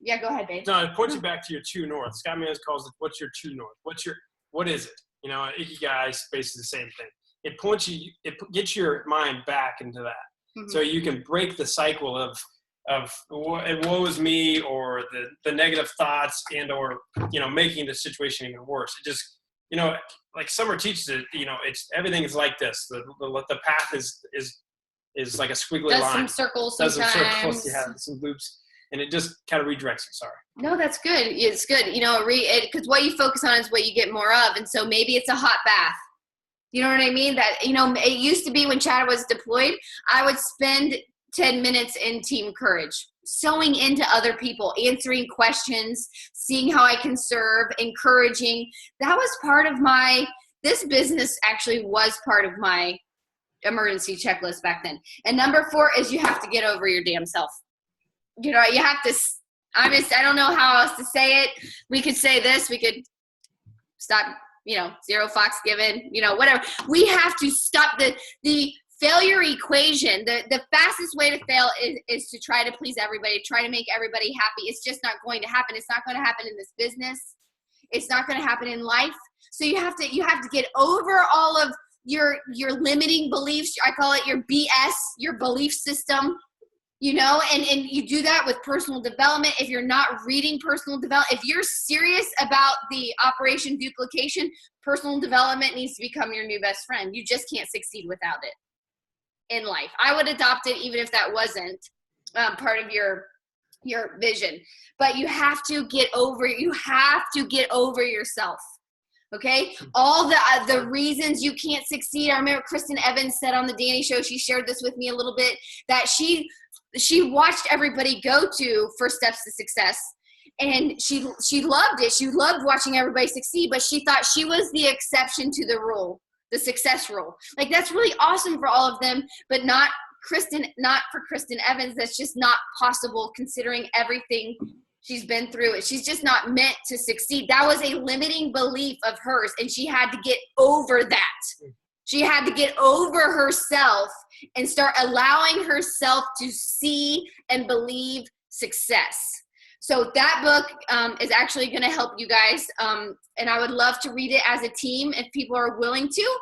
yeah, go ahead, babe. No, it points you back to your true north. Scott Mans calls it, what's your true north? What is it? Ikigai is basically the same thing. It gets your mind back into that. Mm-hmm. So you can break the cycle of woe is me, or the negative thoughts, and or making the situation even worse. It just like Summer teaches it. It's everything is like this. The path is like a squiggly line. Does some circles sometimes. Yeah, some loops. and it just kind of redirects you. Sorry. No, that's good. It's good. Because what you focus on is what you get more of. And so maybe it's a hot bath. You know what I mean? That, it used to be when Chad was deployed, I would spend 10 minutes in Team Courage, sewing into other people, answering questions, seeing how I can serve, encouraging. That was part of this business actually was part of my emergency checklist back then. And number 4 is you have to get over your damn self. You have to, I don't know how else to say it. We could say this, we could stop, 0 fucks given, whatever. We have to stop the failure equation. The fastest way to fail is to try to please everybody, try to make everybody happy. It's just not going to happen. It's not going to happen in this business. It's not going to happen in life. So you have to get over all of your limiting beliefs. I call it your BS, your belief system. And you do that with personal development. If you're not reading personal development, if you're serious about the operation duplication, personal development needs to become your new best friend. You just can't succeed without it in life. I would adopt it even if that wasn't part of your vision. But you have to get over yourself. Okay? All the reasons you can't succeed. I remember Kristen Evans said on the Danny Show, she shared this with me a little bit, that she watched everybody go to First Steps to Success, and she loved it. She loved watching everybody succeed, but she thought she was the exception to the rule, the success rule. Like, that's really awesome for all of them, but not for Kristen Evans. That's just not possible considering everything she's been through. She's just not meant to succeed. That was a limiting belief of hers, and she had to get over that. She had to get over herself and start allowing herself to see and believe success. So that book is actually going to help you guys. And I would love to read it as a team if people are willing to,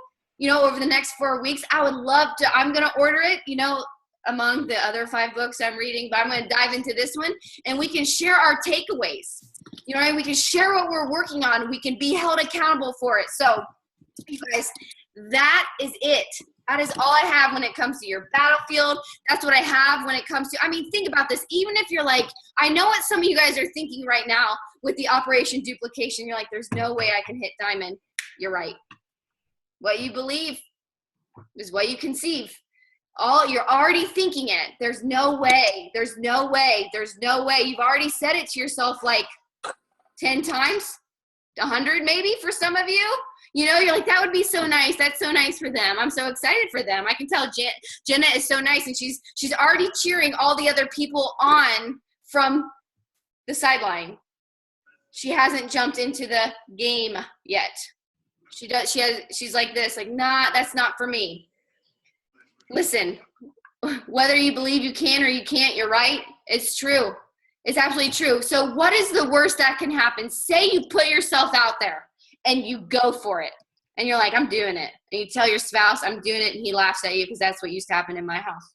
over the next 4 weeks. I would love to. I'm going to order it, among the other 5 books I'm reading, but I'm going to dive into this one, and we can share our takeaways. We can share what we're working on. We can be held accountable for it. So you guys, that is it. That is all I have when it comes to your battlefield. That's what I have when it comes to, think about this. Even if you're like, I know what some of you guys are thinking right now with the operation duplication. You're like, there's no way I can hit diamond. You're right. What you believe is what you conceive. You're already thinking it. There's no way. There's no way. There's no way. You've already said it to yourself like 10 times, 100 maybe for some of you. You're like, that would be so nice. That's so nice for them. I'm so excited for them. I can tell Jenna is so nice, and she's already cheering all the other people on from the sideline. She hasn't jumped into the game yet. She's like this, like, nah, that's not for me. Listen, whether you believe you can or you can't, you're right. It's true. It's absolutely true. So what is the worst that can happen? Say you put yourself out there and you go for it. And you're like, I'm doing it. And you tell your spouse, I'm doing it, and he laughs at you because that's what used to happen in my house.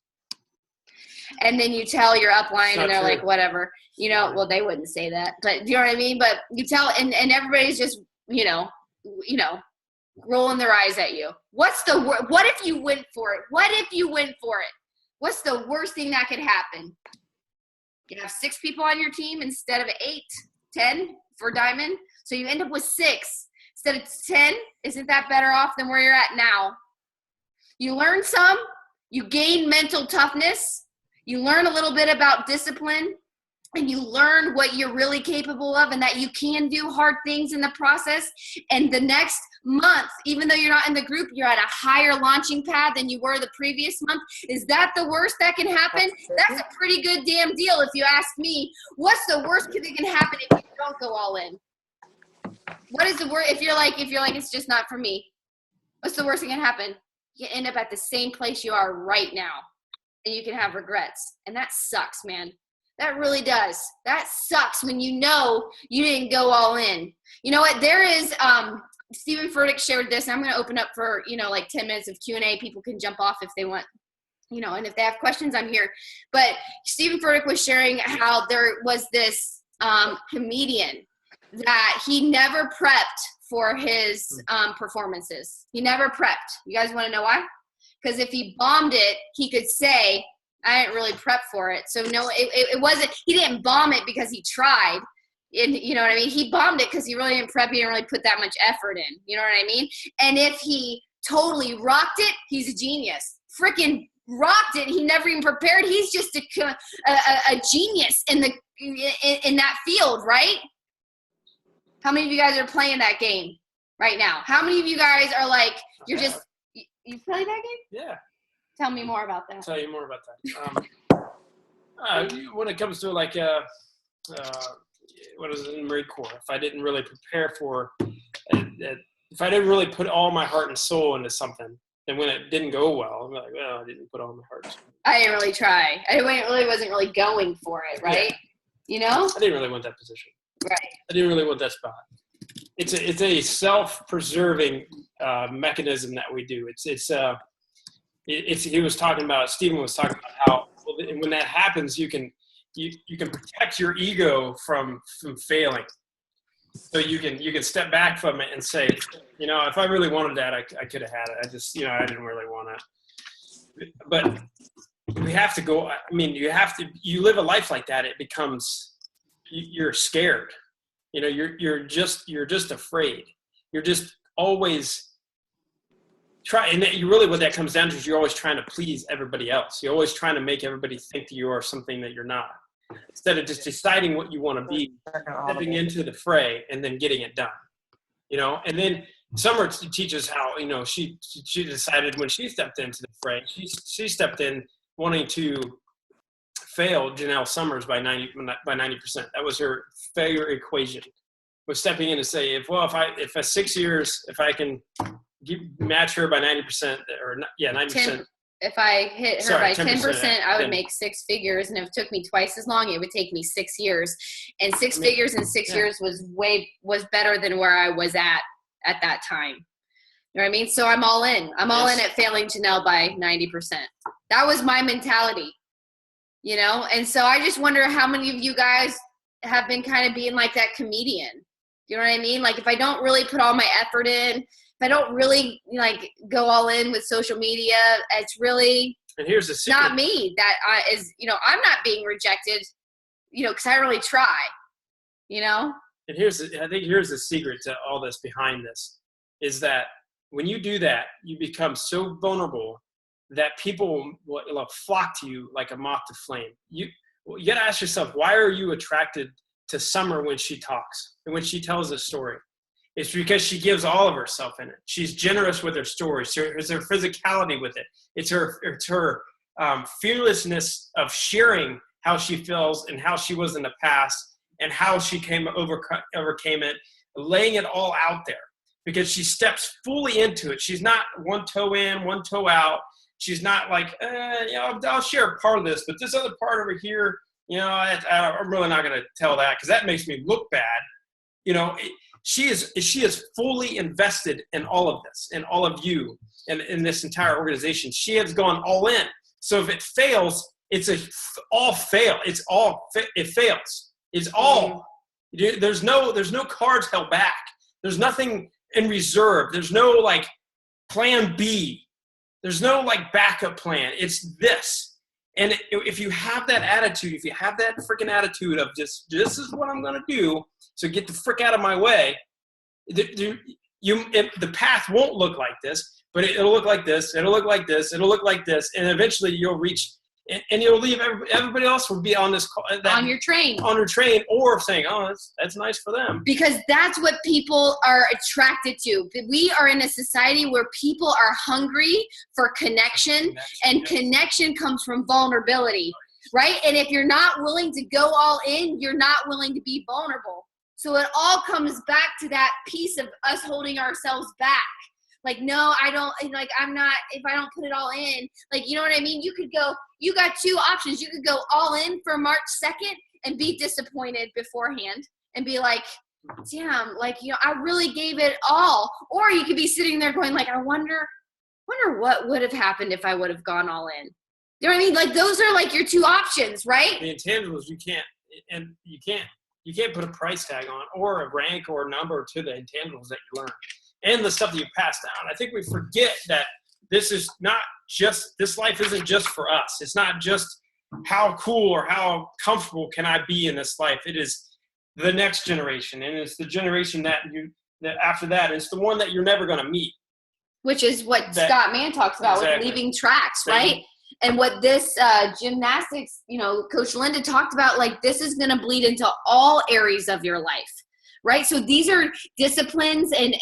And then you tell your upline, and they're like, whatever. Well, they wouldn't say that. But you know what I mean? But you tell, and everybody's just, rolling their eyes at you. What if you went for it? What if you went for it? What's the worst thing that could happen? You have 6 people on your team instead of 8, 10 for diamond. So you end up with 6 instead of 10. Isn't that better off than where you're at now? You learn some. You gain mental toughness. You learn a little bit about discipline. And you learn what you're really capable of, and that you can do hard things in the process. And the next month, even though you're not in the group, you're at a higher launching pad than you were the previous month. Is that the worst that can happen? That's a pretty good damn deal if you ask me. What's the worst that can happen if you don't go all in? What is the worst if you're like it's just not for me? What's the worst that can happen? You end up at the same place you are right now, and you can have regrets. And that sucks, man. That really does. That sucks when you know you didn't go all in. You know what? There is Stephen Furtick shared this. I'm going to open up for, like 10 minutes of Q&A. People can jump off if they want, and if they have questions, I'm here. But Stephen Furtick was sharing how there was this comedian that he never prepped for his performances. He never prepped. You guys want to know why? Because if he bombed it, he could say, I didn't really prep for it. So no, it wasn't, he didn't bomb it because he tried. And you know what I mean? He bombed it because he really didn't prep. He didn't really put that much effort in. You know what I mean? And if he totally rocked it, he's a genius. Freaking rocked it. He never even prepared. He's just a genius in that field, right? How many of you guys are playing that game right now? How many of you guys are like, you're just, you play that game? Yeah. Tell me more about that. I'll tell you more about that. When it comes to like, what is it in the Marine Corps? If I didn't really prepare for, if I didn't really put all my heart and soul into something, and when it didn't go well, I'm like, well, I didn't put all my heart and soul. I didn't really try. I really wasn't really going for it, right? Yeah. You know? I didn't really want that position. Right. I didn't really want that spot. It's a self-preserving mechanism that we do. He was talking about, Stephen was talking about how when that happens, you can protect your ego from failing. So you can step back from it and say, you know, if I really wanted that, I could have had it. I just, you know, I didn't really want it. But we have to go. I mean, you live a life like that. It becomes, you're scared. You know, you're just afraid. You're just always trying. And you really, what that comes down to is you're always trying to please everybody else. You're always trying to make everybody think that you are something that you're not. Instead of just deciding what you want to be, stepping into the fray and then getting it done, you know. And then Summer teaches how, you know, she decided when she stepped into the fray, she stepped in wanting to fail Janelle Summers by 90%. That was her failure equation. Was stepping in to say, if 6 years, if I can match her by 90% or 90%. If I hit her by 10%, I would make six figures. And if it took me twice as long, it would take me 6 years. And six figures in 6 years was better than where I was at that time. You know what I mean? So I'm all in. I'm all in at failing Janelle by 90%. That was my mentality, you know? And so I just wonder how many of you guys have been kind of being like that comedian. You know what I mean? Like if I don't really put all my effort in, if I don't really like go all in with social media, it's really here's the secret. Not me. That is, you know, I'm not being rejected, you know, because I really try, you know? And I think here's the secret to all this behind this, is that when you do that, you become so vulnerable that people will flock to you like a moth to flame. You got to ask yourself, why are you attracted to Summer when she talks and when she tells a story? It's because she gives all of herself in it. She's generous with her stories. It's her physicality with it. It's her fearlessness of sharing how she feels and how she was in the past and how she overcame it, laying it all out there because she steps fully into it. She's not one toe in, one toe out. She's not like, I'll share part of this, but this other part over here, you know, I'm really not going to tell that because that makes me look bad. You know, she is fully invested in all of this, in all of you, and in this entire organization. She has gone all in. So if it fails, it fails. It's all. There's no cards held back. There's nothing in reserve. There's no like plan B. There's no like backup plan. It's this. And if you have that attitude, if you have that freaking attitude of just, this is what I'm going to do, so get the frick out of my way, the path won't look like this, but it'll look like this, it'll look like this, it'll look like this, and eventually you'll reach, and you'll leave, everybody else will be on this on your train, or saying, oh, that's nice for them. Because that's what people are attracted to. We are in a society where people are hungry for connection, and connection comes from vulnerability, right? And if you're not willing to go all in, you're not willing to be vulnerable. So it all comes back to that piece of us holding ourselves back. Like, no, I don't, like, I'm not, if I don't put it all in, like, you know what I mean? You got two options. You could go all in for March 2nd and be disappointed beforehand and be like, damn, like, you know, I really gave it all. Or you could be sitting there going like, I wonder what would have happened if I would have gone all in. You know what I mean? Like, those are like your two options, right? The intangibles you can't put a price tag on or a rank or a number to the intangibles that you learn and the stuff that you pass down. I think we forget that this life isn't just for us. It's not just how cool or how comfortable can I be in this life. It is the next generation, and it's the generation that after that, it's the one that you're never going to meet. Which is what Scott Mann talks about with leaving tracks, right? And what this gymnastics, Coach Linda talked about, like this is going to bleed into all areas of your life, right? So these are disciplines and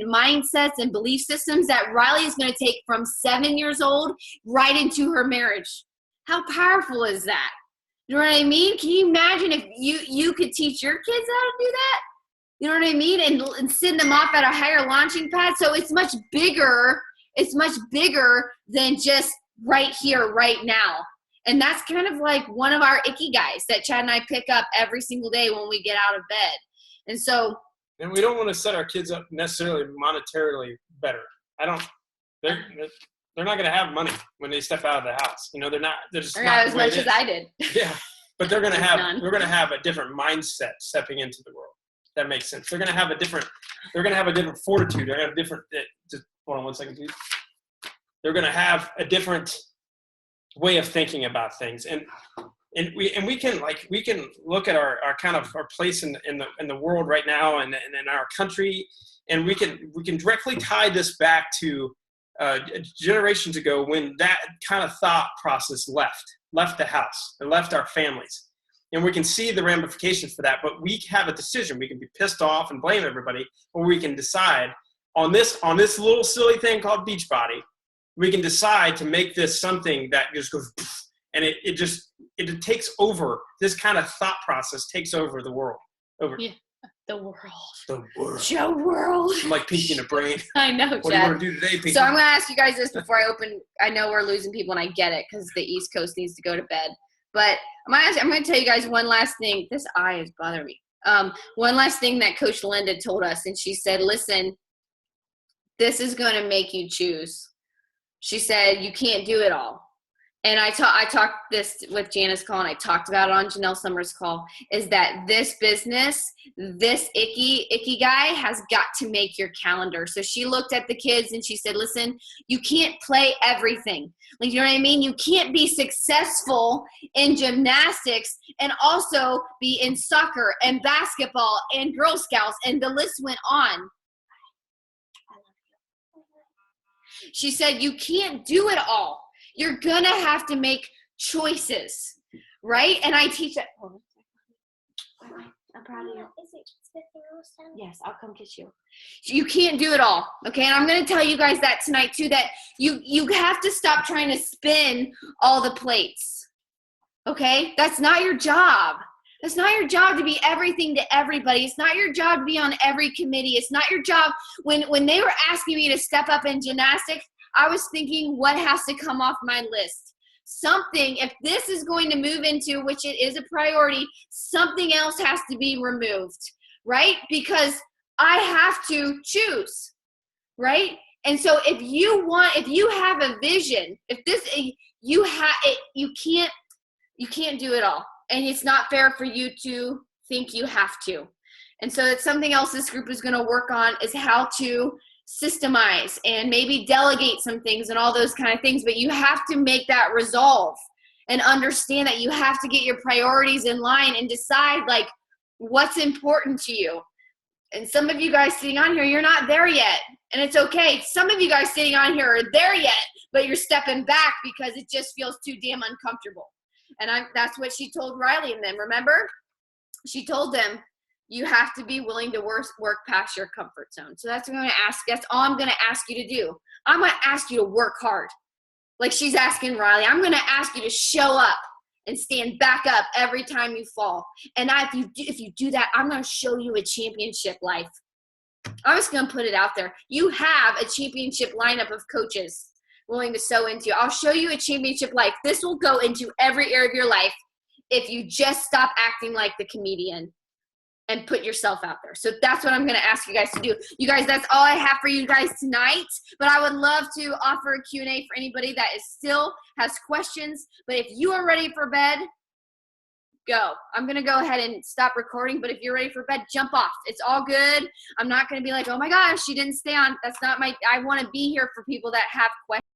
mindsets and belief systems that Riley is going to take from 7 years old right into her marriage. How powerful is that? You know what I mean? Can you imagine if you could teach your kids how to do that? You know what I mean? And send them off at a higher launching pad. So it's much bigger. It's much bigger than just right here, right now. And that's kind of like one of our icky guys that Chad and I pick up every single day when we get out of bed. And we don't want to set our kids up necessarily monetarily better. They're not going to have money when they step out of the house. They're just not as much as I did. Yeah. But we're going to have a different mindset stepping into the world. That makes sense. They're going to have a different fortitude. They're going to have a different, just hold on one second, please. They're going to have a different way of thinking about things. And we can look at our kind of our place in the world right now and in our country. And we can directly tie this back to generations ago when that kind of thought process left the house and left our families. And we can see the ramifications for that, but we have a decision. We can be pissed off and blame everybody, or we can decide on this little silly thing called Beachbody, we can decide to make this something that just goes, and it takes over. This kind of thought process takes over the world. Yeah. The world. Joe world. I'm like Pinky in the brain. I know, What do you want to do today, Pinky? So I'm going to ask you guys this before I open. I know we're losing people, and I get it because the East Coast needs to go to bed. But I'm going to tell you guys one last thing. This eye is bothering me. One last thing that Coach Linda told us, and she said, listen, this is going to make you choose. She said, you can't do it all. And I talked this with Janice call, and I talked about it on Janelle Summers' call, is that this business, this icky guy has got to make your calendar. So she looked at the kids and she said, listen, you can't play everything. Like, you know what I mean? You can't be successful in gymnastics and also be in soccer and basketball and Girl Scouts, and the list went on. She said, you can't do it all. You're going to have to make choices, right? And I teach that. I'm proud of you. Yes, I'll come get you. You can't do it all, okay? And I'm going to tell you guys that tonight too, that you have to stop trying to spin all the plates, okay? That's not your job. It's not your job to be everything to everybody. It's not your job to be on every committee. It's not your job. When they were asking me to step up in gymnastics, I was thinking, what has to come off my list? Something, if this is going to move into, which it is a priority, something else has to be removed, right? Because I have to choose, right? And so if you have a vision, you can't do it all. And it's not fair for you to think you have to. And so it's something else this group is going to work on, is how to systemize and maybe delegate some things and all those kind of things. But you have to make that resolve and understand that you have to get your priorities in line and decide like what's important to you. And some of you guys sitting on here, you're not there yet. And it's okay. Some of you guys sitting on here are there yet, but you're stepping back because it just feels too damn uncomfortable. And that's what she told Riley and them. Remember? She told them, you have to be willing to work past your comfort zone. So that's what I'm going to ask. That's all I'm going to ask you to do. I'm going to ask you to work hard. Like she's asking Riley, I'm going to ask you to show up and stand back up every time you fall. And if you do that, I'm going to show you a championship life. I'm just going to put it out there. You have a championship lineup of coaches willing to sow into you. I'll show you a championship life. This will go into every area of your life if you just stop acting like the comedian and put yourself out there. So that's what I'm going to ask you guys to do. You guys, that's all I have for you guys tonight. But I would love to offer a Q&A for anybody that still has questions. But if you are ready for bed, go. I'm going to go ahead and stop recording, but if you're ready for bed, jump off. It's all good. I'm not going to be like, oh my gosh, she didn't stay on. That's not I want to be here for people that have questions.